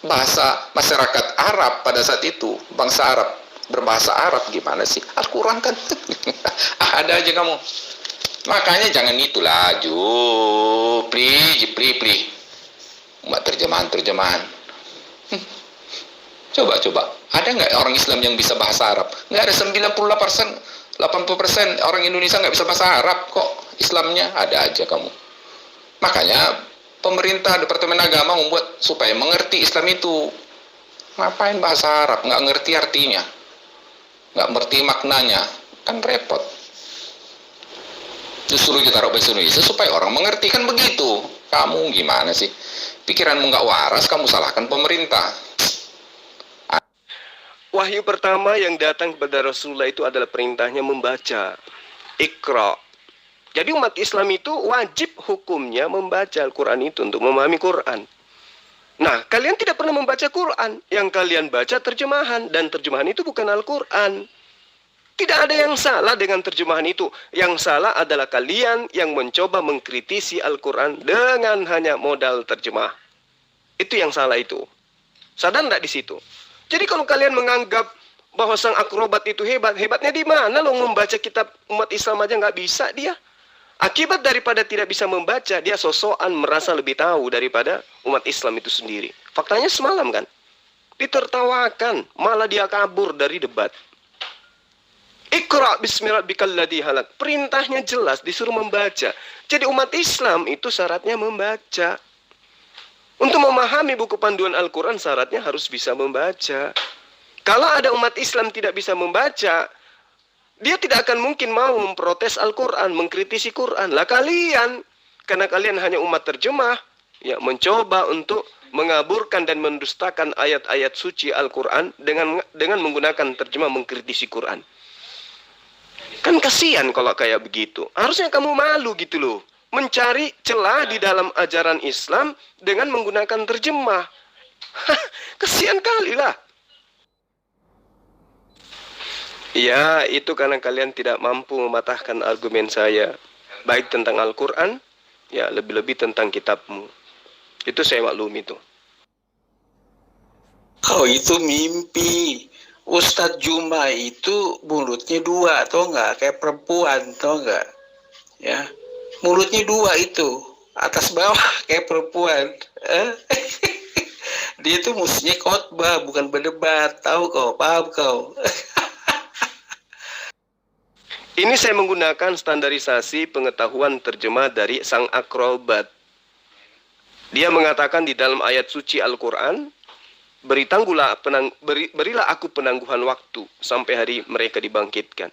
bahasa masyarakat Arab pada saat itu. Bangsa Arab, berbahasa Arab. Gimana sih? Al-Quran kan ada aja kamu. Makanya jangan itulah, Pli. Umat terjemahan. Coba. Ada nggak orang Islam yang bisa bahasa Arab? Nggak ada. 90%, 80% orang Indonesia nggak bisa bahasa Arab kok. Islamnya ada aja kamu. Makanya pemerintah, Departemen Agama membuat supaya mengerti Islam itu. Ngapain bahasa Arab? Nggak ngerti artinya. Nggak ngerti maknanya. Kan repot. Justru kita taruh bahasa Indonesia supaya orang mengerti, kan begitu. Kamu gimana sih? Pikiranmu nggak waras, kamu salahkan pemerintah. Wahyu pertama yang datang kepada Rasulullah itu adalah perintahnya membaca. Iqra. Jadi umat Islam itu wajib hukumnya membaca Al-Quran itu untuk memahami Quran. Nah, kalian tidak pernah membaca Quran. Yang kalian baca terjemahan. Dan terjemahan itu bukan Al-Quran. Tidak ada yang salah dengan terjemahan itu. Yang salah adalah kalian yang mencoba mengkritisi Al-Quran dengan hanya modal terjemah. Itu yang salah itu. Sadar tidak di situ? Jadi kalau kalian menganggap bahwa sang akrobat itu hebat, hebatnya di mana lo membaca kitab umat Islam aja nggak bisa dia. Akibat daripada tidak bisa membaca, dia sosokan merasa lebih tahu daripada umat Islam itu sendiri. Faktanya semalam kan, ditertawakan, malah dia kabur dari debat. Iqra bismi rabbikal ladzi khalaq. Perintahnya jelas, disuruh membaca. Jadi umat Islam itu syaratnya membaca. Untuk memahami buku panduan Al-Quran syaratnya harus bisa membaca. Kalau ada umat Islam tidak bisa membaca, dia tidak akan mungkin mau memprotes Al-Quran, mengkritisi Quran. Lah kalian, karena kalian hanya umat terjemah, ya mencoba untuk mengaburkan dan mendustakan ayat-ayat suci Al-Quran dengan menggunakan terjemah mengkritisi Quran. Kan kasihan kalau kayak begitu. Harusnya kamu malu gitu loh. Mencari celah di dalam ajaran Islam dengan menggunakan terjemah. Kasihan kali lah. Ya, itu karena kalian tidak mampu mematahkan argumen saya. Baik tentang Al-Quran, ya lebih-lebih tentang kitabmu. Itu saya maklum itu. Oh, itu mimpi. Ustadz Juma itu mulutnya dua, tau nggak? Kayak perempuan, tau nggak? Ya. Mulutnya dua itu, atas bawah kayak perempuan. Dia itu musuhnya khotbah, bukan berdebat. Tahu kau, paham kau? Ini saya menggunakan standarisasi pengetahuan terjemah dari sang akrobat. Dia mengatakan di dalam ayat suci Al-Quran, berilah aku penangguhan waktu sampai hari mereka dibangkitkan.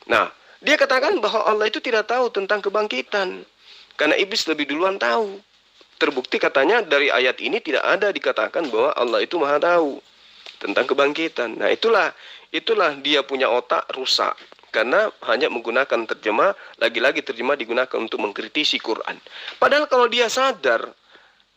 Nah, dia katakan bahwa Allah itu tidak tahu tentang kebangkitan. Karena iblis lebih duluan tahu. Terbukti katanya dari ayat ini tidak ada dikatakan bahwa Allah itu maha tahu tentang kebangkitan. Nah itulah dia punya otak rusak. Karena hanya menggunakan terjemah, lagi-lagi terjemah digunakan untuk mengkritisi Quran. Padahal kalau dia sadar,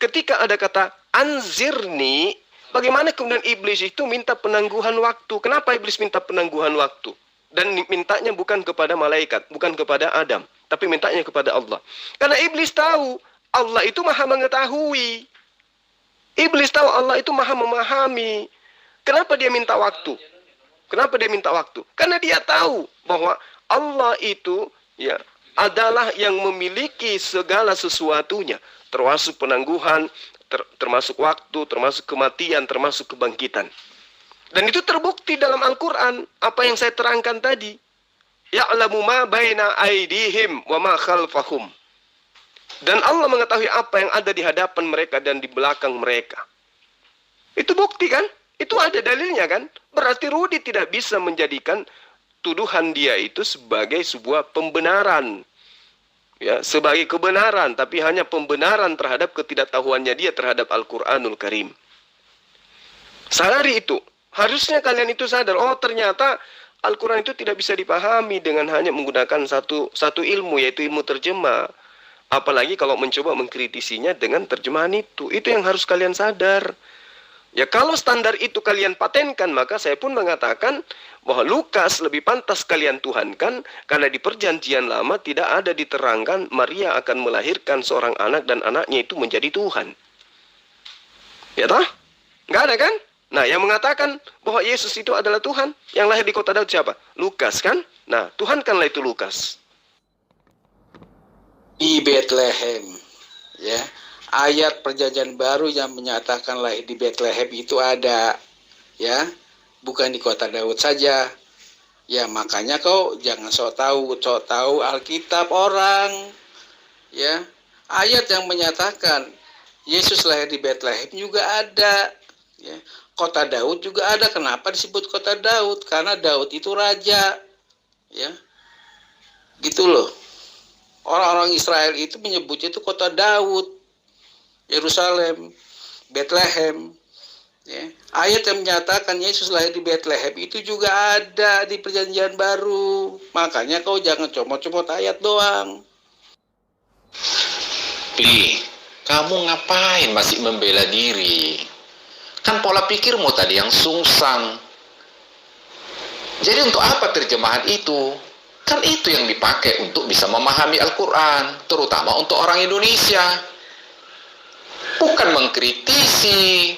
ketika ada kata anzirni, bagaimana kemudian iblis itu minta penangguhan waktu? Kenapa iblis minta penangguhan waktu? Dan mintanya bukan kepada malaikat, bukan kepada Adam, tapi mintanya kepada Allah. Karena iblis tahu Allah itu maha mengetahui. Iblis tahu Allah itu maha memahami. Kenapa dia minta waktu? Kenapa dia minta waktu? Karena dia tahu bahwa Allah itu ya adalah yang memiliki segala sesuatunya, termasuk penangguhan, termasuk waktu, termasuk kematian, termasuk kebangkitan. Dan itu terbukti dalam Al-Quran, apa yang saya terangkan tadi. Ya'lamu ma baina aydihim wa ma khalfahum. Dan Allah mengetahui apa yang ada di hadapan mereka dan di belakang mereka. Itu bukti kan? Itu ada dalilnya kan? Berarti Rudi tidak bisa menjadikan tuduhan dia itu sebagai sebuah pembenaran. Ya, sebagai kebenaran, tapi hanya pembenaran terhadap ketidaktahuannya dia terhadap Al-Quranul Karim. Sadari itu. Harusnya kalian itu sadar, oh ternyata Al-Quran itu tidak bisa dipahami dengan hanya menggunakan satu ilmu, yaitu ilmu terjemah. Apalagi kalau mencoba mengkritisinya dengan terjemahan itu. Itu yang harus kalian sadar. Ya kalau standar itu kalian patenkan, maka saya pun mengatakan bahwa Lukas lebih pantas kalian tuhankan, karena di perjanjian lama tidak ada diterangkan Maria akan melahirkan seorang anak dan anaknya itu menjadi Tuhan. Ya toh? Nggak ada kan? Nah, yang mengatakan bahwa Yesus itu adalah Tuhan, yang lahir di kota Daud siapa? Lukas kan? Nah, tuhankanlah itu Lukas. Di Bethlehem, ya. Ayat perjanjian baru yang menyatakan lahir di Bethlehem itu ada, ya, bukan di kota Daud saja. Ya, makanya kau jangan sok tahu Alkitab orang, ya. Ayat yang menyatakan Yesus lahir di Bethlehem juga ada, ya. Kota Daud juga ada. Kenapa disebut kota Daud? Karena Daud itu raja, ya, gitu loh. Orang-orang Israel itu menyebutnya itu kota Daud, Yerusalem, Bethlehem. Ya. Ayat yang menyatakan Yesus lahir di Bethlehem itu juga ada di Perjanjian Baru. Makanya kau jangan comot-comot ayat doang. Pli, kamu ngapain masih membela diri? Kan pola pikirmu tadi yang sungsang. Jadi untuk apa terjemahan itu? Kan itu yang dipakai untuk bisa memahami Al-Quran, terutama untuk orang Indonesia. Bukan mengkritisi.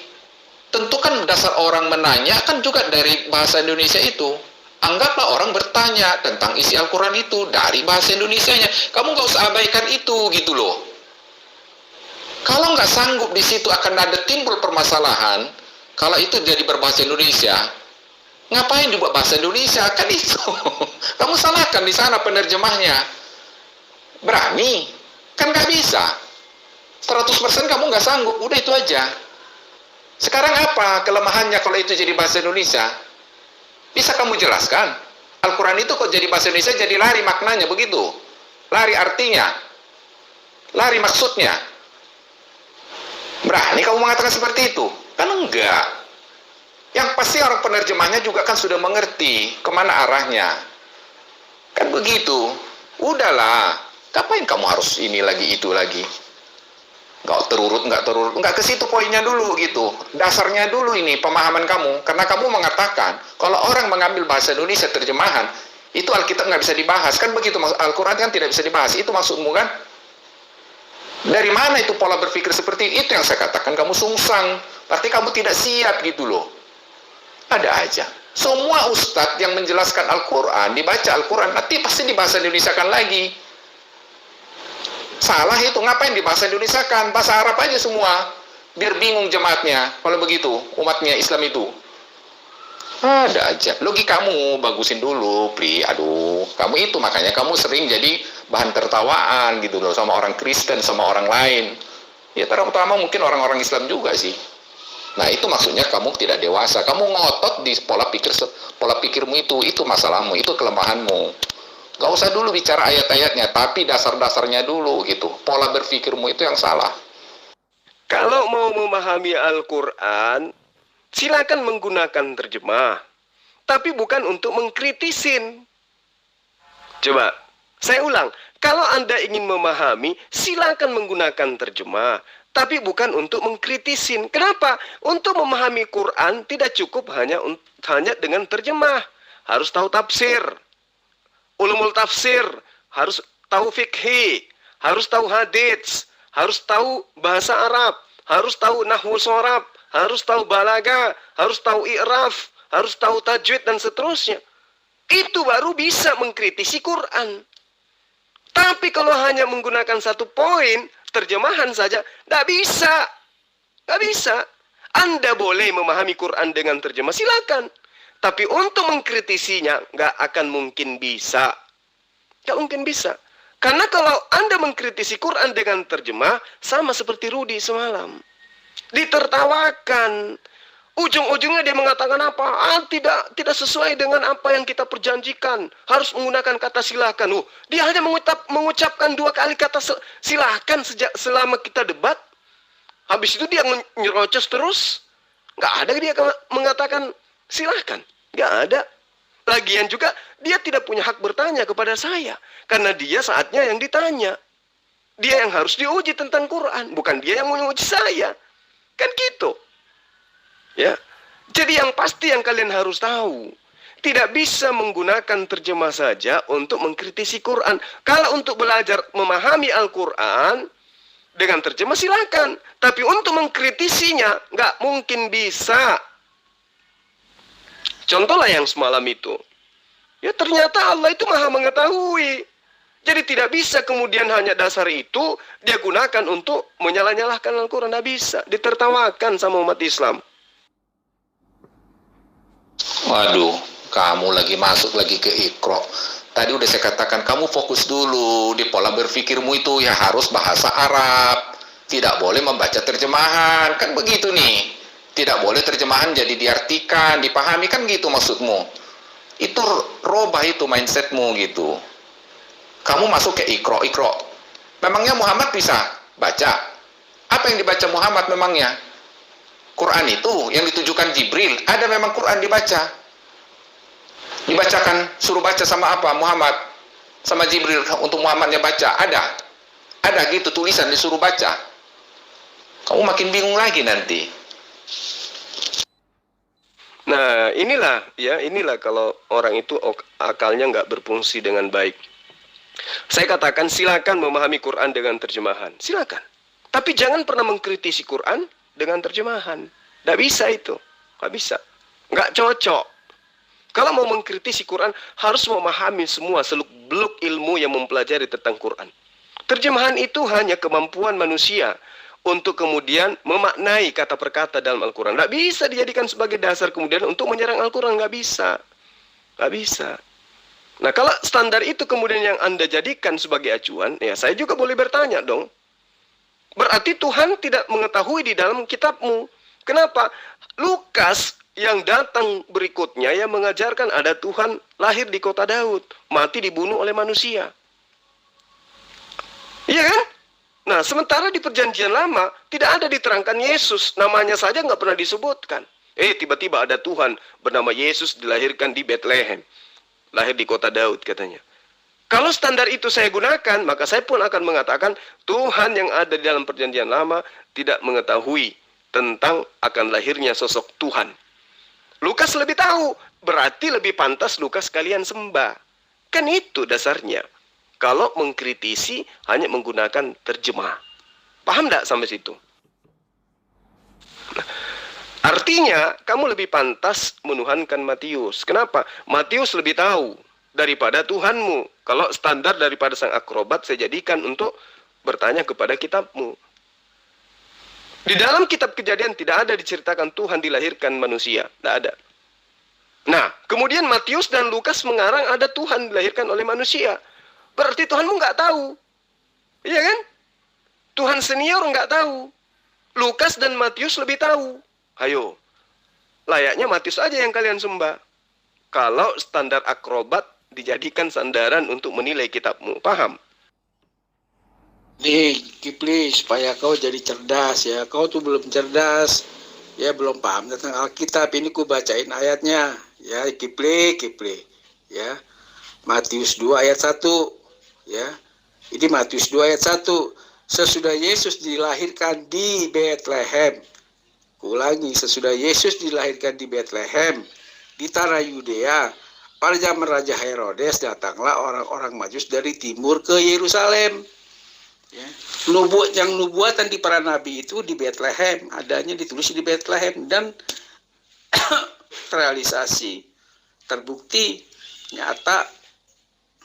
Tentu kan dasar orang menanya kan juga dari bahasa Indonesia itu. Anggaplah orang bertanya tentang isi Al-Quran itu dari bahasa Indonesianya. Kamu nggak usah abaikan itu gitu loh. Kalau nggak sanggup di situ akan ada timbul permasalahan. Kalau itu jadi berbahasa Indonesia, ngapain dibuat bahasa Indonesia? Kan itu. Kamu salahkan di sana penerjemahnya. Berani? Kan nggak bisa. 100% kamu nggak sanggup. Udah itu aja. Sekarang apa kelemahannya kalau itu jadi bahasa Indonesia? Bisa kamu jelaskan? Al-Quran itu kok jadi bahasa Indonesia jadi lari maknanya begitu. Lari artinya. Lari maksudnya. Berani kamu mengatakan seperti itu? Kan enggak. Yang pasti orang penerjemahnya juga kan sudah mengerti kemana arahnya. Kan begitu. Udahlah. Ngapain kamu harus ini lagi, itu lagi? Nggak terurut. Nggak ke situ poinnya dulu gitu. Dasarnya dulu ini pemahaman kamu. Karena kamu mengatakan, kalau orang mengambil bahasa Indonesia terjemahan, itu Alkitab nggak bisa dibahas. Kan begitu, Al-Quran kan tidak bisa dibahas. Itu maksudmu kan? Dari mana itu pola berpikir seperti itu yang saya katakan kamu sungsang. Berarti kamu tidak siap gitu loh. Ada aja. Semua ustadz yang menjelaskan Al-Quran, dibaca Al-Quran, nanti pasti dibahasa Indonesiakan lagi. Salah itu, ngapain dibahasa Indonesiakan? Bahasa Arab aja semua. Biar bingung jemaatnya, kalau begitu, umatnya Islam itu. Ada aja. Logikamu bagusin dulu, Pri. Aduh, kamu itu makanya kamu sering jadi bahan tertawaan gitu loh sama orang Kristen, sama orang lain. Ya terutama mungkin orang-orang Islam juga sih. Nah itu maksudnya kamu tidak dewasa. Kamu ngotot di pola pikirmu itu masalahmu, itu kelemahanmu. Gak usah dulu bicara ayat-ayatnya, tapi dasar-dasarnya dulu gitu. Pola berpikirmu itu yang salah. Kalau mau memahami Al-Quran, silakan menggunakan terjemah. Tapi bukan untuk mengkritisin. Coba, saya ulang. Kalau Anda ingin memahami, silakan menggunakan terjemah. Tapi bukan untuk mengkritisin. Kenapa? Untuk memahami Quran tidak cukup hanya dengan terjemah. Harus tahu tafsir. Ulumul tafsir. Harus tahu fikih. Harus tahu hadits. Harus tahu bahasa Arab. Harus tahu nahwu shorab. Harus tahu balaga. Harus tahu i'raf. Harus tahu tajwid dan seterusnya. Itu baru bisa mengkritisi Quran. Tapi kalau hanya menggunakan satu poin, terjemahan saja, tidak bisa. Tidak bisa. Anda boleh memahami Quran dengan terjemah, silakan. Tapi untuk mengkritisinya, nggak akan mungkin bisa. Nggak mungkin bisa. Karena kalau Anda mengkritisi Quran dengan terjemah, sama seperti Rudi semalam. Ditertawakan. Ujung-ujungnya dia mengatakan apa? Tidak sesuai dengan apa yang kita perjanjikan. Harus menggunakan kata silakan. Dia hanya mengucapkan 2 kali kata silakan selama kita debat. Habis itu dia nyerocos terus. Nggak ada dia mengatakan silakan. Nggak ada. Lagian juga dia tidak punya hak bertanya kepada saya. Karena dia saatnya yang ditanya. Dia yang harus diuji tentang Quran. Bukan dia yang menguji saya. Kan gitu. Ya. Jadi yang pasti yang kalian harus tahu, tidak bisa menggunakan terjemah saja untuk mengkritisi Quran. Kalau untuk belajar memahami Al-Quran dengan terjemah silakan, tapi untuk mengkritisinya nggak mungkin bisa. Contohlah yang semalam itu. Ya ternyata Allah itu maha mengetahui. Jadi tidak bisa kemudian hanya dasar itu dia gunakan untuk menyalah-nyalahkan Al-Quran. Tidak bisa. Ditertawakan sama umat Islam. Waduh, kamu lagi masuk lagi ke Iqra. Tadi udah saya katakan kamu fokus dulu di pola berpikirmu itu ya harus bahasa Arab. Tidak boleh membaca terjemahan, kan begitu nih. Tidak boleh terjemahan jadi diartikan, dipahami, kan gitu maksudmu. Itu robah itu mindsetmu gitu. Kamu masuk ke Iqra. Memangnya Muhammad bisa baca? Apa yang dibaca Muhammad memangnya? Quran itu yang ditujukan Jibril, ada memang Quran dibaca. Dibacakan, suruh baca sama apa? Muhammad. Sama Jibril untuk Muhammadnya baca, ada. Ada gitu tulisan disuruh baca. Kamu makin bingung lagi nanti. Nah, inilah kalau orang itu akalnya nggak berfungsi dengan baik. Saya katakan silakan memahami Quran dengan terjemahan, silakan. Tapi jangan pernah mengkritisi Quran dengan terjemahan. Nggak bisa itu, nggak bisa, nggak cocok. Kalau mau mengkritisi Quran harus memahami semua seluk-beluk ilmu yang mempelajari tentang Quran. Terjemahan itu hanya kemampuan manusia untuk kemudian memaknai kata per kata dalam Al-Quran. Nggak bisa dijadikan sebagai dasar kemudian untuk menyerang Al-Quran. Nggak bisa. Nggak bisa. Nah, kalau standar itu kemudian yang Anda jadikan sebagai acuan, ya saya juga boleh bertanya dong. Berarti Tuhan tidak mengetahui di dalam kitabmu. Kenapa? Lukas yang datang berikutnya yang mengajarkan ada Tuhan lahir di kota Daud. Mati dibunuh oleh manusia. Iya kan? Nah, sementara di perjanjian lama tidak ada diterangkan Yesus, namanya saja nggak pernah disebutkan. Tiba-tiba ada Tuhan bernama Yesus dilahirkan di Bethlehem, lahir di kota Daud katanya. Kalau standar itu saya gunakan, maka saya pun akan mengatakan Tuhan yang ada di dalam perjanjian lama tidak mengetahui tentang akan lahirnya sosok Tuhan. Lukas lebih tahu, berarti lebih pantas Lukas kalian sembah. Kan itu dasarnya. Kalau mengkritisi hanya menggunakan terjemah. Paham tidak sampai situ? Artinya, kamu lebih pantas menuhankan Matius. Kenapa? Matius lebih tahu daripada Tuhanmu. Kalau standar daripada sang akrobat, saya jadikan untuk bertanya kepada kitabmu. Di dalam kitab Kejadian tidak ada diceritakan Tuhan dilahirkan manusia. Tidak ada. Nah, kemudian Matius dan Lukas mengarang ada Tuhan dilahirkan oleh manusia. Berarti Tuhanmu nggak tahu. Iya kan? Tuhan senior nggak tahu. Lukas dan Matius lebih tahu. Ayo, layaknya Matius aja yang kalian sembah. Kalau standar akrobat dijadikan sandaran untuk menilai kitabmu. Paham? Nih, Kipli, supaya kau jadi cerdas ya. Kau tuh belum cerdas. Ya, belum paham tentang Alkitab. Ini ku bacain ayatnya. Ya, Kipli. Ya. Matius 2 ayat 1. Ya. Ini Matius 2 ayat 1. Sesudah Yesus dilahirkan di Bethlehem. Ulangi, sesudah Yesus dilahirkan di Bethlehem, di tanah Yudea, pada zaman Raja Herodes datanglah orang-orang Majus dari timur ke Yerusalem. Ya. Nubuatan di para nabi itu di Bethlehem, adanya ditulis di Bethlehem dan terrealisasi, terbukti, nyata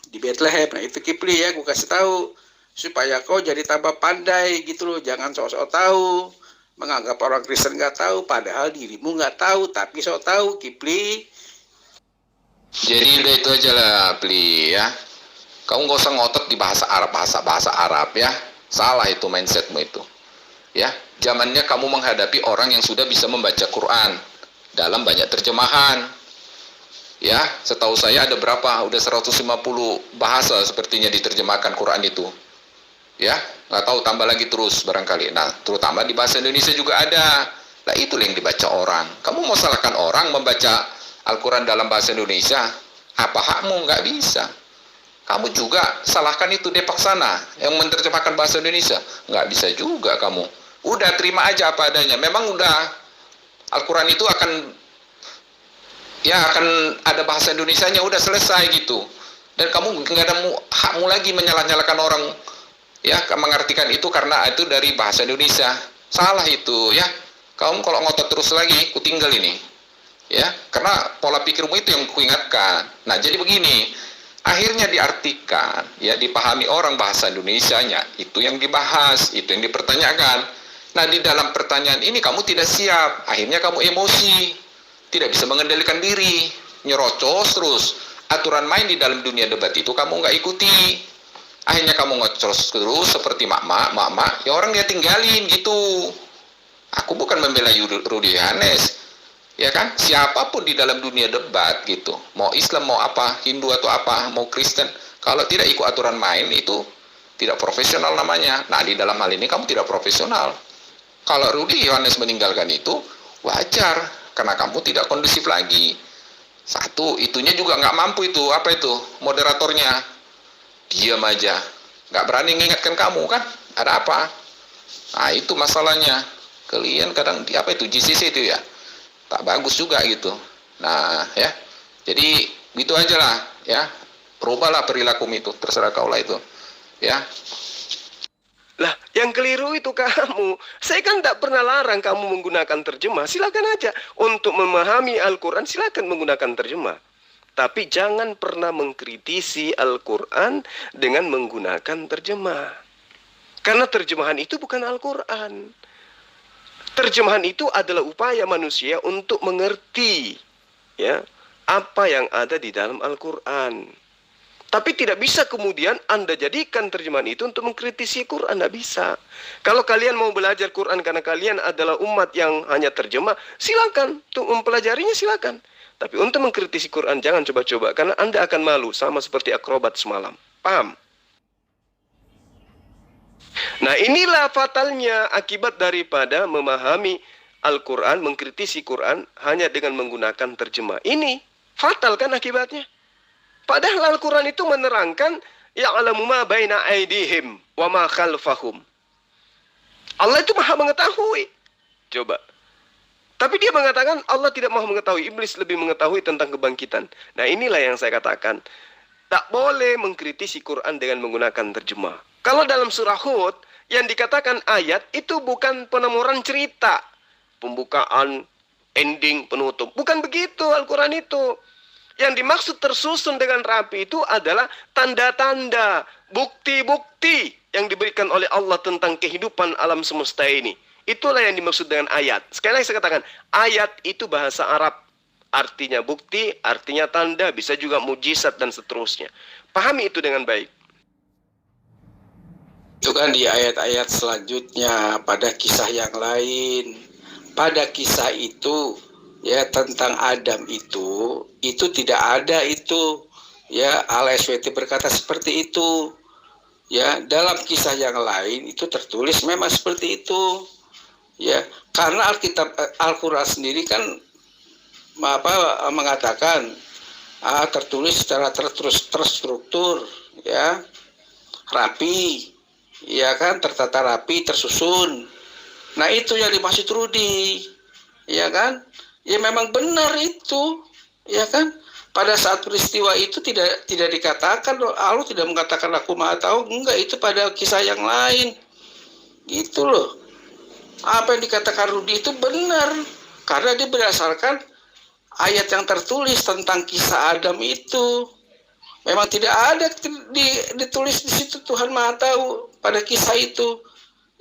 di Bethlehem. Nah itu Kipli ya, gue kasih tahu supaya kau jadi tambah pandai gitu loh, jangan sok-sok tahu, menganggap orang Kristen nggak tahu, padahal dirimu nggak tahu, tapi sok tahu Kipli. Jadi udah itu aja lah, Pli ya. Kamu gak usah ngotot di bahasa Arab ya. Salah itu mindsetmu itu. Ya, zamannya kamu menghadapi orang yang sudah bisa membaca Quran dalam banyak terjemahan. Ya, setahu saya ada berapa? Udah 150 bahasa sepertinya diterjemahkan Quran itu. Ya, nggak tahu tambah lagi terus barangkali. Nah, terutama di bahasa Indonesia juga ada. Nah, itu yang dibaca orang. Kamu mau salahkan orang membaca Al-Quran dalam bahasa Indonesia? Apa hakmu? Nggak bisa. Kamu juga salahkan itu Depak sana yang menerjemahkan bahasa Indonesia. Nggak bisa juga kamu. Udah terima aja apa adanya. Memang udah Al-Quran itu akan ada bahasa Indonesianya, udah selesai gitu. Dan kamu nggak ada hakmu lagi menyalah-nyalakan orang, ya, mengartikan itu karena itu dari bahasa Indonesia. Salah itu, ya. Kamu kalau ngotot terus lagi, ku tinggal ini, ya, karena pola pikirmu itu yang kuingatkan. Nah, jadi begini, akhirnya diartikan, ya, dipahami orang bahasa Indonesianya, itu yang dibahas, itu yang dipertanyakan. Nah, di dalam pertanyaan ini kamu tidak siap, akhirnya kamu emosi, tidak bisa mengendalikan diri, nyerocos terus. Aturan main di dalam dunia debat itu kamu nggak ikuti. Akhirnya kamu ngocos terus seperti mak-mak, ya orang dia tinggalin gitu. Aku bukan membela Rudy Yohanes, ya kan? Siapapun di dalam dunia debat gitu, mau Islam, mau apa, Hindu atau apa, mau Kristen, kalau tidak ikut aturan main itu tidak profesional namanya. Nah, di dalam hal ini kamu tidak profesional. Kalau Rudy Yohanes meninggalkan itu wajar, karena kamu tidak kondusif lagi. Satu, itunya juga nggak mampu itu, apa itu, moderatornya. Diam aja, nggak berani mengingatkan kamu kan, ada apa? Nah, itu masalahnya. Kalian kadang, apa itu, GCC itu ya, tak bagus juga gitu. Nah, ya, jadi gitu aja lah, ya. Rubahlah perilakumu itu, terserah kaulah itu, ya. Lah, yang keliru itu kamu. Saya kan tidak pernah larang kamu menggunakan terjemah. Silakan aja. Untuk memahami Al-Quran, silakan menggunakan terjemah. Tapi jangan pernah mengkritisi Al-Quran dengan menggunakan terjemah. Karena terjemahan itu bukan Al-Quran. Terjemahan itu adalah upaya manusia untuk mengerti, ya, apa yang ada di dalam Al-Quran. Tapi tidak bisa kemudian Anda jadikan terjemahan itu untuk mengkritisi Quran. Tidak bisa. Kalau kalian mau belajar Quran karena kalian adalah umat yang hanya terjemah, silakan. Untuk mempelajarinya silakan. Tapi untuk mengkritisi Quran jangan coba-coba. Karena Anda akan malu sama seperti akrobat semalam. Paham? Nah, inilah fatalnya akibat daripada memahami Al-Quran, mengkritisi Quran hanya dengan menggunakan terjemah. Ini fatal kan akibatnya? Padahal Al-Quran itu menerangkan ya'lamu ma baina aydihim wa ma khalfahum. Allah itu maha mengetahui. Coba. Tapi dia mengatakan Allah tidak maha mengetahui. Iblis lebih mengetahui tentang kebangkitan. Nah, inilah yang saya katakan. Tak boleh mengkritisi Quran dengan menggunakan terjemah. Kalau dalam surah Hud yang dikatakan ayat itu bukan penomoran cerita. Pembukaan, ending, penutup. Bukan begitu Al-Quran itu. Yang dimaksud tersusun dengan rapi itu adalah tanda-tanda, bukti-bukti yang diberikan oleh Allah tentang kehidupan alam semesta ini. Itulah yang dimaksud dengan ayat. Sekali lagi saya katakan, ayat itu bahasa Arab. Artinya bukti, artinya tanda, bisa juga mujizat dan seterusnya. Pahami itu dengan baik. Itu kan di ayat-ayat selanjutnya, pada kisah yang lain. Pada kisah itu, ya, tentang Adam itu tidak ada itu, ya, Al-SWT berkata seperti itu, ya, dalam kisah yang lain itu tertulis memang seperti itu, ya, karena Alkitab Al-Quran sendiri kan mengatakan tertulis secara terstruktur, ya, rapi, ya kan, tertata rapi, tersusun. Nah, itu yang dimaksud Rudy, ya kan? Ya memang benar itu, ya kan? Pada saat peristiwa itu tidak dikatakan, Allah tidak mengatakan aku maha tahu, enggak, itu pada kisah yang lain. Gitu loh. Apa yang dikatakan Rudy itu benar, karena dia berdasarkan ayat yang tertulis tentang kisah Adam itu. Memang tidak ada ditulis di situ Tuhan maha tahu pada kisah itu.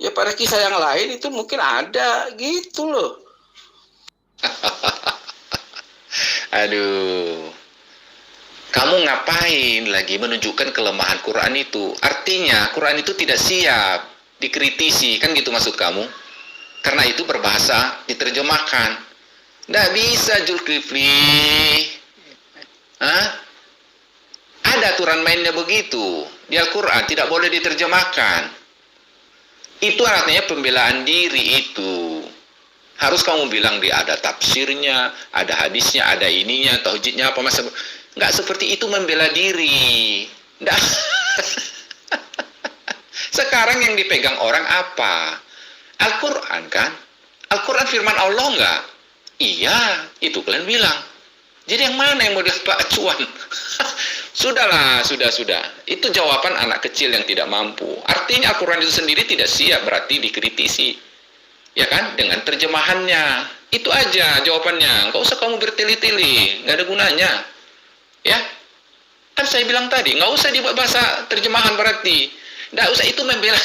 Ya pada kisah yang lain itu mungkin ada, gitu loh. Aduh, kamu ngapain lagi menunjukkan kelemahan Quran itu? Artinya Quran itu tidak siap dikritisi, kan gitu maksud kamu? Karena itu berbahasa diterjemahkan. Nggak bisa, Zulkifli. Hah? Ada aturan mainnya begitu. Di Al-Quran tidak boleh diterjemahkan. Itu artinya pembelaan diri itu. Harus kamu bilang dia ada tafsirnya, ada hadisnya, ada ininya, tauhidnya apa masa. Nggak seperti itu membela diri. Nggak. Sekarang yang dipegang orang apa? Al-Quran kan? Al-Quran firman Allah nggak? Iya, itu kalian bilang. Jadi yang mana yang mau diambil acuan? Sudahlah, sudah. Itu jawaban anak kecil yang tidak mampu. Artinya Al-Quran itu sendiri tidak siap, berarti dikritisi. Ya kan? Dengan terjemahannya. Itu aja jawabannya. Nggak usah kamu bertele-tele, nggak ada gunanya. Ya? Kan saya bilang tadi, nggak usah dibuat bahasa terjemahan berarti. Nggak usah itu membela.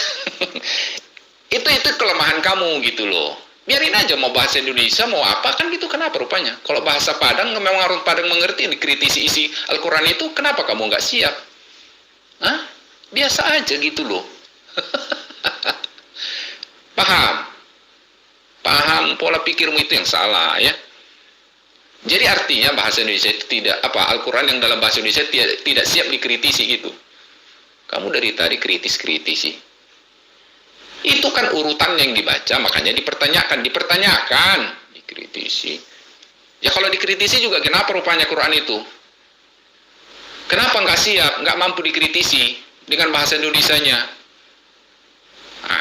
itu kelemahan kamu gitu loh. Biarin aja mau bahasa Indonesia, mau apa, kan gitu. Kenapa rupanya? Kalau bahasa Padang, memang orang Padang mengerti, dikritisi isi Al-Quran itu, kenapa kamu nggak siap? Hah? Biasa aja gitu loh. Paham pola pikirmu itu yang salah ya. Jadi artinya bahasa Indonesia itu tidak, Al-Quran yang dalam bahasa Indonesia tidak siap dikritisi gitu. Kamu dari tadi kritis-kritisi. Itu kan urutan yang dibaca, makanya dipertanyakan, dikritisi. Ya kalau dikritisi juga, kenapa rupanya Quran itu? Kenapa nggak siap, nggak mampu dikritisi dengan bahasa Indonesianya?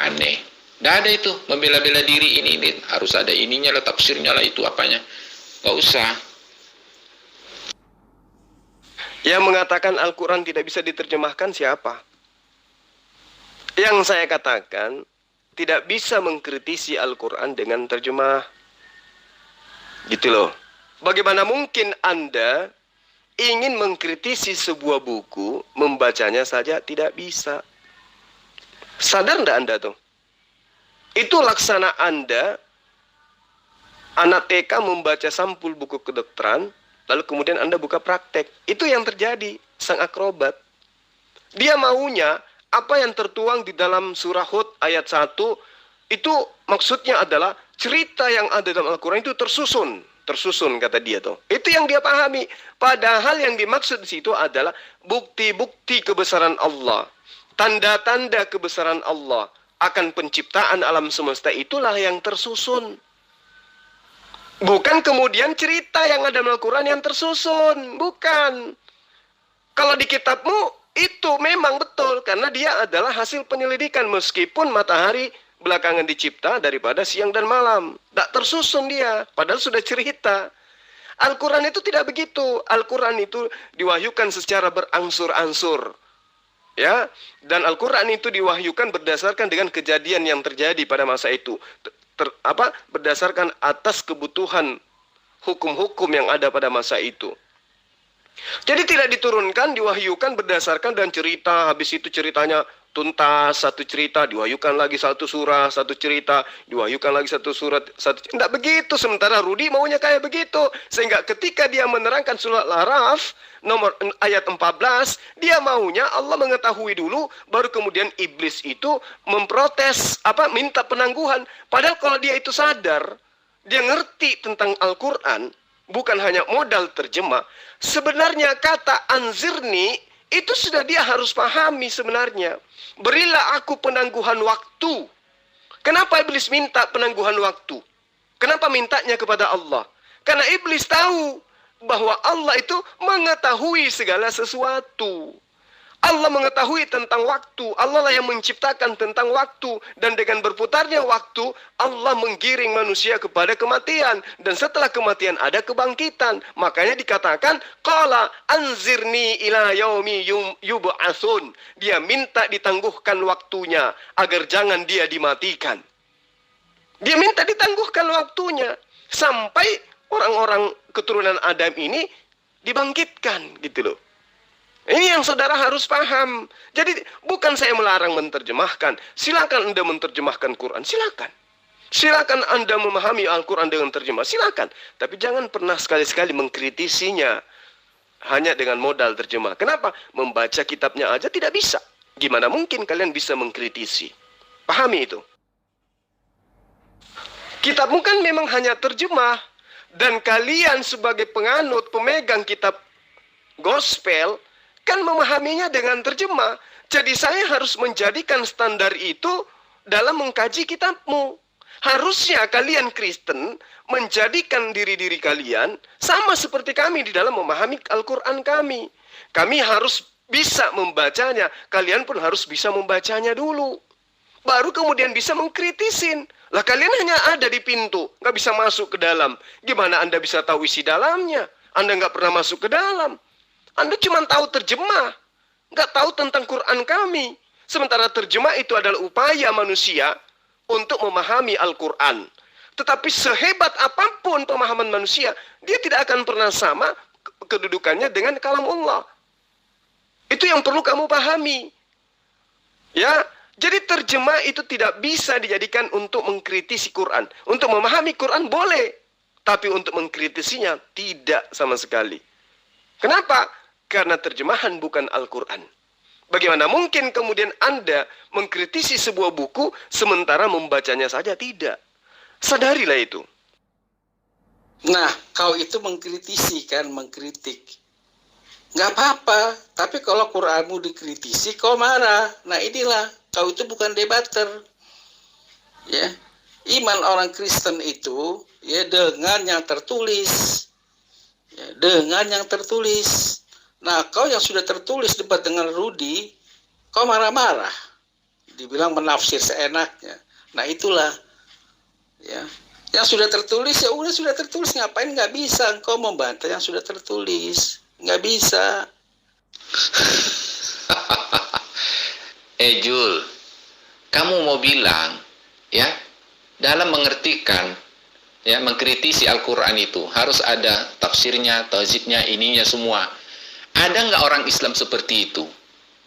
Aneh. Nggak ada itu, membela-bela diri ini, harus ada ininya lah, tafsirnya lah, itu apanya. Nggak usah. Yang mengatakan Al-Quran tidak bisa diterjemahkan siapa? Yang saya katakan, tidak bisa mengkritisi Al-Quran dengan terjemah. Gitu loh. Bagaimana mungkin Anda ingin mengkritisi sebuah buku, membacanya saja tidak bisa? Sadar enggak Anda tuh? Itu laksana Anda, anak TK membaca sampul buku kedokteran, lalu kemudian Anda buka praktek. Itu yang terjadi, sang akrobat. Dia maunya, apa yang tertuang di dalam surah Hud ayat 1, itu maksudnya adalah cerita yang ada dalam Al-Quran itu tersusun kata dia tuh. Itu yang dia pahami. Padahal yang dimaksud di situ adalah bukti-bukti kebesaran Allah. Tanda-tanda kebesaran Allah akan penciptaan alam semesta, itulah yang tersusun. Bukan kemudian cerita yang ada dalam Al-Quran yang tersusun. Bukan. Kalau di kitabmu, itu memang betul, karena dia adalah hasil penyelidikan, meskipun matahari belakangan dicipta daripada siang dan malam. Tak tersusun dia, padahal sudah cerita. Al-Quran itu tidak begitu. Al-Quran itu diwahyukan secara berangsur-angsur. Ya, dan Al-Quran itu diwahyukan berdasarkan dengan kejadian yang terjadi pada masa itu. Berdasarkan atas kebutuhan hukum-hukum yang ada pada masa itu. Jadi tidak diturunkan, diwahyukan berdasarkan dan cerita, habis itu ceritanya tuntas, satu cerita, diwahyukan lagi satu surah, satu cerita, diwahyukan lagi satu surat, tidak begitu. Sementara Rudi maunya kayak begitu. Sehingga ketika dia menerangkan surat Al-Araf, ayat 14, dia maunya Allah mengetahui dulu, baru kemudian iblis itu memprotes, minta penangguhan. Padahal kalau dia itu sadar, dia ngerti tentang Al-Quran, bukan hanya modal terjemah. Sebenarnya kata anzirni itu sudah dia harus pahami sebenarnya. Berilah aku penangguhan waktu. Kenapa iblis minta penangguhan waktu? Kenapa mintanya kepada Allah? Karena iblis tahu bahwa Allah itu mengetahui segala sesuatu. Allah mengetahui tentang waktu. Allah lah yang menciptakan tentang waktu. Dan dengan berputarnya waktu, Allah menggiring manusia kepada kematian. Dan setelah kematian ada kebangkitan. Makanya dikatakan, qala anzirni ila yaumi yub'atsun. Dia minta ditangguhkan waktunya agar jangan dia dimatikan. Dia minta ditangguhkan waktunya sampai orang-orang keturunan Adam ini dibangkitkan, gitu loh. Ini yang saudara harus paham. Jadi bukan saya melarang menterjemahkan. Silakan Anda menterjemahkan Quran, silakan. Silakan Anda memahami Al-Quran dengan terjemah, silakan. Tapi jangan pernah sekali-sekali mengkritisinya hanya dengan modal terjemah. Kenapa? Membaca kitabnya aja tidak bisa. Gimana mungkin kalian bisa mengkritisi? Pahami itu. Kitabmu kan memang hanya terjemah. Dan kalian sebagai penganut, pemegang kitab gospel, kan memahaminya dengan terjemah. Jadi saya harus menjadikan standar itu dalam mengkaji kitabmu. Harusnya kalian Kristen menjadikan diri-diri kalian sama seperti kami di dalam memahami Al-Quran kami. Kami harus bisa membacanya. Kalian pun harus bisa membacanya dulu. baru kemudian bisa mengkritisin. Lah kalian hanya ada di pintu, nggak bisa masuk ke dalam. Gimana Anda bisa tahu isi dalamnya? Anda nggak pernah masuk ke dalam. Anda cuma tahu terjemah, nggak tahu tentang Quran kami. Sementara terjemah itu adalah upaya manusia untuk memahami Al-Quran. Tetapi sehebat apapun pemahaman manusia, dia tidak akan pernah sama kedudukannya dengan kalam Allah. Itu yang perlu kamu pahami. Ya, jadi terjemah itu tidak bisa dijadikan untuk mengkritisi Quran. Untuk memahami Quran boleh, tapi untuk mengkritisinya tidak sama sekali. Kenapa? Karena terjemahan bukan Al-Quran. Bagaimana mungkin kemudian Anda mengkritisi sebuah buku sementara membacanya saja? Tidak. Sadarilah itu. Nah, kau itu mengkritisi kan, mengkritik. Nggak apa-apa, tapi kalau Quranmu dikritisi, kau marah. Nah inilah, kau itu bukan debater. Ya, iman orang Kristen itu ya dengan yang tertulis. Ya, dengan yang tertulis. Nah, kau yang sudah tertulis debat dengan Rudi, kau marah-marah. Dibilang menafsir seenaknya. Nah itulah, ya. Yang sudah tertulis ya udah sudah tertulis, ngapain nggak bisa engkau membantah yang sudah tertulis? Nggak bisa. Jul, kamu mau bilang ya dalam mengertikan ya mengkritisi Al-Quran itu harus ada tafsirnya, tauhidnya, ininya semua. Ada nggak orang Islam seperti itu?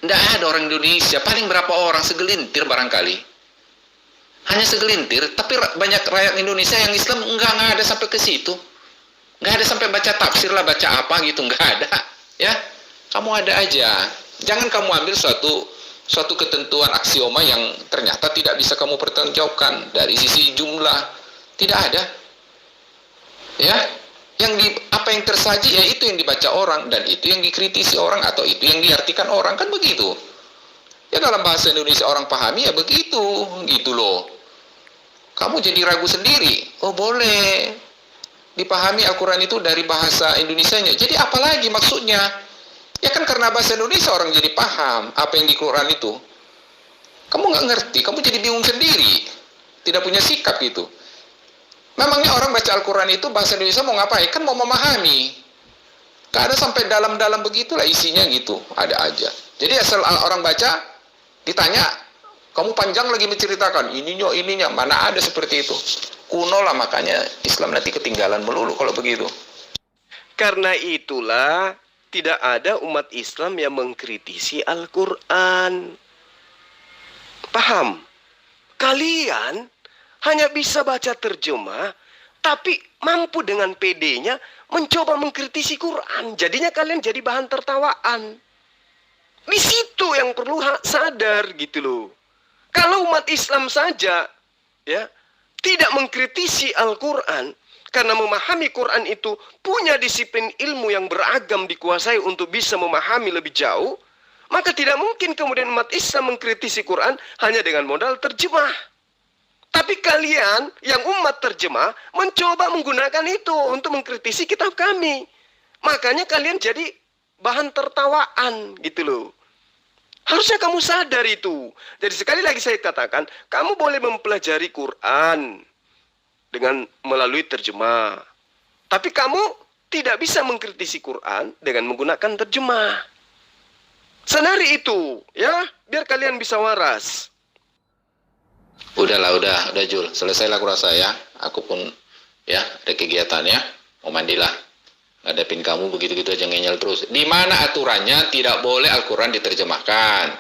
Nggak ada orang Indonesia. Paling berapa orang, segelintir barangkali. Hanya segelintir. Tapi banyak rakyat Indonesia yang Islam nggak ada sampai ke situ. Nggak ada sampai baca tafsir lah, baca apa gitu, nggak ada. Ya, kamu ada aja. Jangan kamu ambil suatu ketentuan aksioma yang ternyata tidak bisa kamu pertanggungjawabkan dari sisi jumlah. Tidak ada. Ya, apa yang tersaji ya itu yang dibaca orang dan itu yang dikritisi orang atau itu yang diartikan orang, kan begitu. Ya dalam bahasa Indonesia orang pahami ya begitu, gitu loh. Kamu jadi ragu sendiri. Oh boleh dipahami Al-Quran itu dari bahasa Indonesianya. Jadi apalagi maksudnya? Ya kan karena bahasa Indonesia orang jadi paham apa yang di Quran itu. Kamu nggak ngerti, kamu jadi bingung sendiri. Tidak punya sikap gitu. Memangnya orang baca Al-Quran itu bahasa Indonesia mau ngapain? Kan mau memahami. Gak ada sampai dalam-dalam begitulah isinya gitu. Ada aja. Jadi asal orang baca, ditanya, kamu panjang lagi menceritakan, ininya, mana ada seperti itu. Kuno lah, makanya Islam nanti ketinggalan melulu kalau begitu. Karena itulah tidak ada umat Islam yang mengkritisi Al-Quran. Paham? Kalian hanya bisa baca terjemah, tapi mampu dengan PD-nya mencoba mengkritisi Quran. Jadinya kalian jadi bahan tertawaan. Di situ yang perlu sadar gitu loh. Kalau umat Islam saja ya tidak mengkritisi Al-Quran, karena memahami Quran itu punya disiplin ilmu yang beragam dikuasai untuk bisa memahami lebih jauh, maka tidak mungkin kemudian umat Islam mengkritisi Quran hanya dengan modal terjemah. Tapi kalian yang umat terjemah mencoba menggunakan itu untuk mengkritisi kitab kami. Makanya kalian jadi bahan tertawaan gitu loh. Harusnya kamu sadar itu. Jadi sekali lagi saya katakan, kamu boleh mempelajari Quran dengan melalui terjemah. Tapi kamu tidak bisa mengkritisi Quran dengan menggunakan terjemah. Sadari itu, ya, biar kalian bisa waras. Udah Jul, selesailah aku rasa ya. Aku pun ya ada kegiatannya, mau mandilah. Ngadepin kamu begitu-gitu aja ngeyel terus. Di mana aturannya tidak boleh Al-Quran diterjemahkan?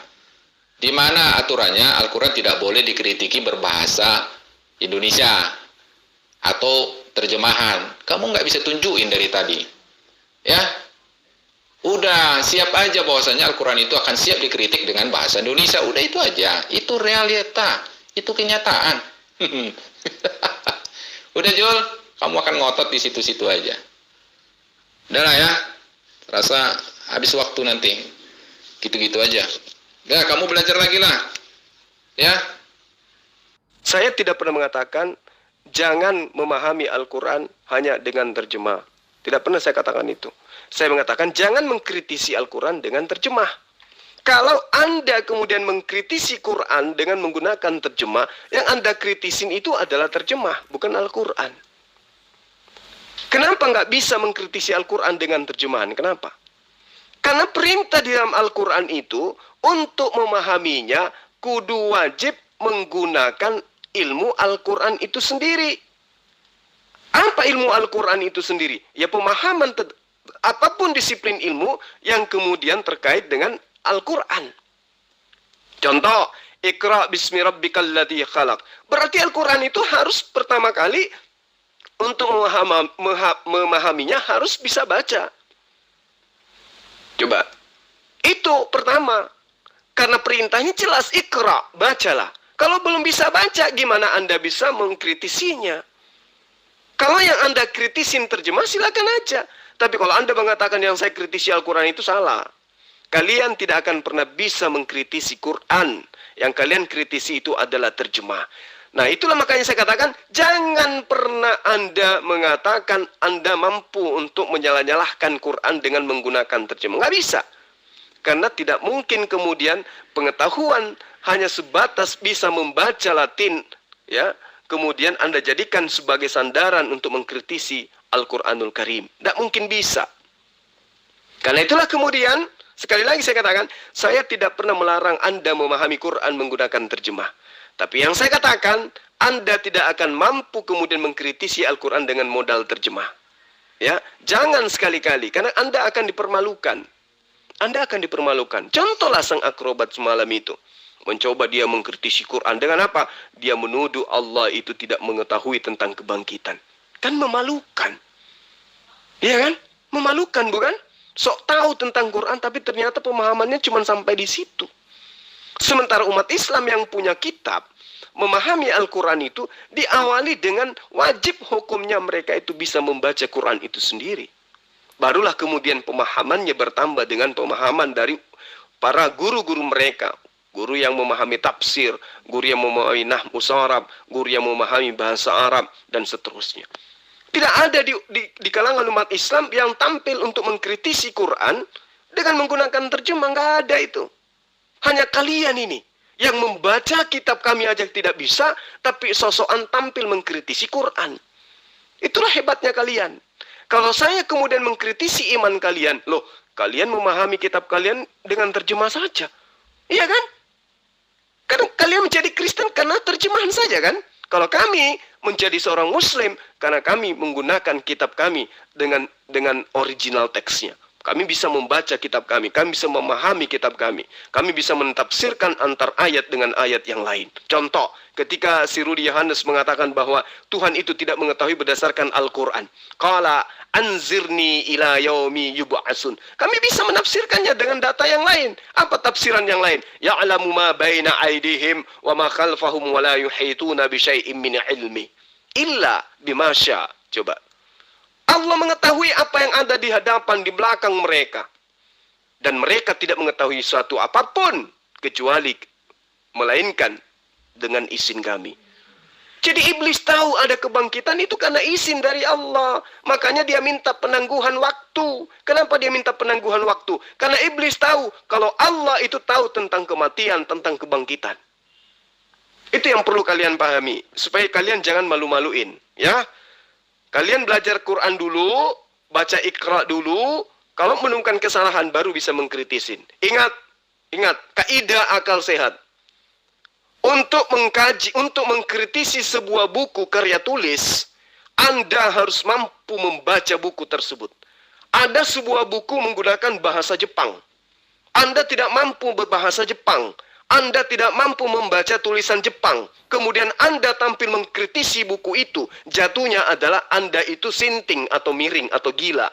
Di mana aturannya Al-Quran tidak boleh dikritiki berbahasa Indonesia atau terjemahan? Kamu nggak bisa tunjukin dari tadi, ya? Udah siap aja bahwasanya Al-Quran itu akan siap dikritik dengan bahasa Indonesia. Udah itu aja. Itu realita, itu kenyataan. Udah Jul, kamu akan ngotot di situ-situ aja. Udah lah ya, rasa habis waktu nanti. Gitu-gitu aja. Udah, kamu belajar lagi lah. Ya. Saya tidak pernah mengatakan jangan memahami Al-Quran hanya dengan terjemah. Tidak pernah saya katakan itu. Saya mengatakan jangan mengkritisi Al-Quran dengan terjemah. Kalau Anda kemudian mengkritisi Quran dengan menggunakan terjemah, yang Anda kritisin itu adalah terjemah, bukan Al-Quran. Kenapa nggak bisa mengkritisi Al-Quran dengan terjemahan? Kenapa? Karena perintah di dalam Al-Quran itu, untuk memahaminya, kudu wajib menggunakan ilmu Al-Quran itu sendiri. Apa ilmu Al-Quran itu sendiri? Ya pemahaman apapun disiplin ilmu yang kemudian terkait dengan Al-Quran. Contoh, Iqra bismi rabbikal ladzi khalaq. Berarti Al-Quran itu harus pertama kali untuk memahaminya harus bisa baca. Coba. Itu pertama. Karena perintahnya jelas, Iqra, bacalah. Kalau belum bisa baca, gimana Anda bisa mengkritisinya? Kalau yang Anda kritisin terjemah, silakan aja. Tapi kalau Anda mengatakan yang saya kritisi Al-Quran itu salah. Kalian tidak akan pernah bisa mengkritisi Quran. Yang kalian kritisi itu adalah terjemah. Nah, itulah makanya saya katakan, jangan pernah Anda mengatakan Anda mampu untuk menyalah-nyalahkan Quran dengan menggunakan terjemah. Nggak bisa. Karena tidak mungkin kemudian pengetahuan hanya sebatas bisa membaca Latin, ya, kemudian Anda jadikan sebagai sandaran untuk mengkritisi Al-Quranul Karim. Tidak mungkin bisa. Karena itulah kemudian, sekali lagi saya katakan, saya tidak pernah melarang Anda memahami Quran menggunakan terjemah. Tapi yang saya katakan, Anda tidak akan mampu kemudian mengkritisi Al-Quran dengan modal terjemah. Ya, jangan sekali-kali, karena Anda akan dipermalukan. Anda akan dipermalukan. Contohlah sang akrobat semalam itu. Mencoba dia mengkritisi Quran dengan apa? Dia menuduh Allah itu tidak mengetahui tentang kebangkitan. Kan memalukan. Iya kan? Memalukan, bukan? Sok tahu tentang Quran, tapi ternyata pemahamannya cuma sampai di situ. Sementara umat Islam yang punya kitab, memahami Al-Quran itu diawali dengan wajib hukumnya mereka itu bisa membaca Quran itu sendiri. Barulah kemudian pemahamannya bertambah dengan pemahaman dari para guru-guru mereka. Guru yang memahami tafsir, guru yang memahami nahwu sharaf, guru yang memahami bahasa Arab, dan seterusnya. Tidak ada di kalangan umat Islam yang tampil untuk mengkritisi Quran dengan menggunakan terjemah. Nggak ada itu. Hanya kalian ini yang membaca kitab kami aja tidak bisa, tapi sosokan tampil mengkritisi Quran. Itulah hebatnya kalian. Kalau saya kemudian mengkritisi iman kalian, loh, kalian memahami kitab kalian dengan terjemah saja. Iya kan? Karena kalian menjadi Kristen karena terjemahan saja kan? Kalau kami menjadi seorang Muslim karena kami menggunakan kitab kami dengan original teksnya. Kami bisa membaca kitab kami bisa memahami kitab kami bisa mentafsirkan antar ayat dengan ayat yang lain. Contoh, ketika si Rudi Yohanes mengatakan bahwa Tuhan itu tidak mengetahui berdasarkan Al-Quran. Qala anzirni ila yaumi yub'atsun. Kami bisa menafsirkannya dengan data yang lain. Apa tafsiran yang lain? Ya'lamu ma baina aydihim wa ma khalfahum wa la yuhituna bi syai'in min ilmi illa bima syaa. Coba. Allah mengetahui apa yang ada di hadapan, di belakang mereka. Dan mereka tidak mengetahui suatu apapun, kecuali melainkan dengan izin kami. Jadi iblis tahu ada kebangkitan itu karena izin dari Allah. Makanya dia minta penangguhan waktu. Kenapa dia minta penangguhan waktu? Karena iblis tahu kalau Allah itu tahu tentang kematian, tentang kebangkitan. Itu yang perlu kalian pahami. Supaya kalian jangan malu-maluin. Ya. Kalian belajar Quran dulu, baca Iqra dulu, kalau menemukan kesalahan baru bisa mengkritisin. Ingat, kaidah akal sehat. Untuk mengkaji, untuk mengkritisi sebuah buku karya tulis, Anda harus mampu membaca buku tersebut. Ada sebuah buku menggunakan bahasa Jepang. Anda tidak mampu berbahasa Jepang. Anda tidak mampu membaca tulisan Jepang, kemudian Anda tampil mengkritisi buku itu, jatuhnya adalah Anda itu sinting atau miring atau gila.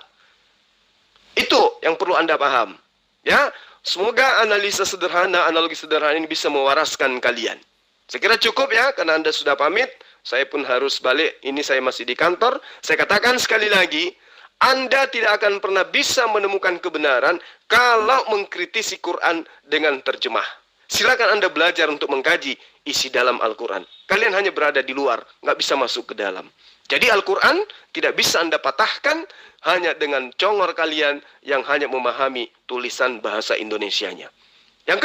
Itu yang perlu Anda paham. Ya, semoga analisa sederhana, analogi sederhana ini bisa mewaraskan kalian. Saya kira cukup ya, karena Anda sudah pamit. Saya pun harus balik, ini saya masih di kantor. Saya katakan sekali lagi, Anda tidak akan pernah bisa menemukan kebenaran kalau mengkritisi Quran dengan terjemah. Silakan Anda belajar untuk mengkaji isi dalam Al-Quran. Kalian hanya berada di luar, nggak bisa masuk ke dalam. Jadi Al-Quran tidak bisa Anda patahkan hanya dengan congor kalian yang hanya memahami tulisan bahasa Indonesianya. Yang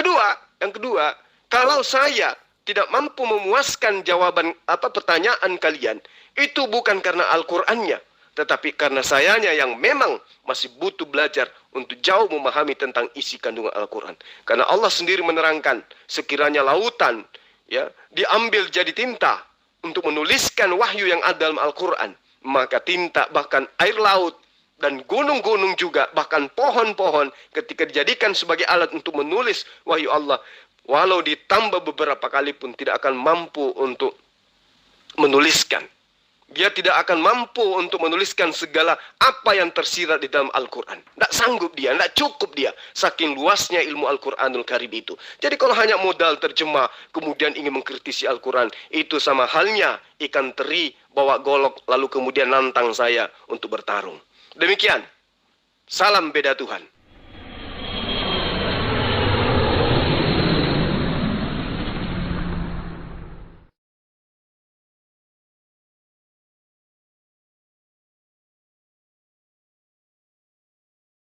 kedua, kalau saya tidak mampu memuaskan jawaban pertanyaan kalian, itu bukan karena Al-Qur'annya, tetapi karena sayanya yang memang masih butuh belajar untuk jauh memahami tentang isi kandungan Al-Quran. Karena Allah sendiri menerangkan, sekiranya lautan ya diambil jadi tinta untuk menuliskan wahyu yang ada dalam Al-Quran, maka tinta, bahkan air laut dan gunung-gunung juga, bahkan pohon-pohon, ketika dijadikan sebagai alat untuk menulis wahyu Allah, walau ditambah beberapa kali pun tidak akan mampu untuk menuliskan. Dia tidak akan mampu untuk menuliskan segala apa yang tersirat di dalam Al-Quran. Tidak sanggup dia, tidak cukup dia. Saking luasnya ilmu Al-Quranul Karim itu. Jadi kalau hanya modal terjemah, kemudian ingin mengkritisi Al-Quran, itu sama halnya ikan teri bawa golok, lalu kemudian nantang saya untuk bertarung. Demikian. Salam beda Tuhan.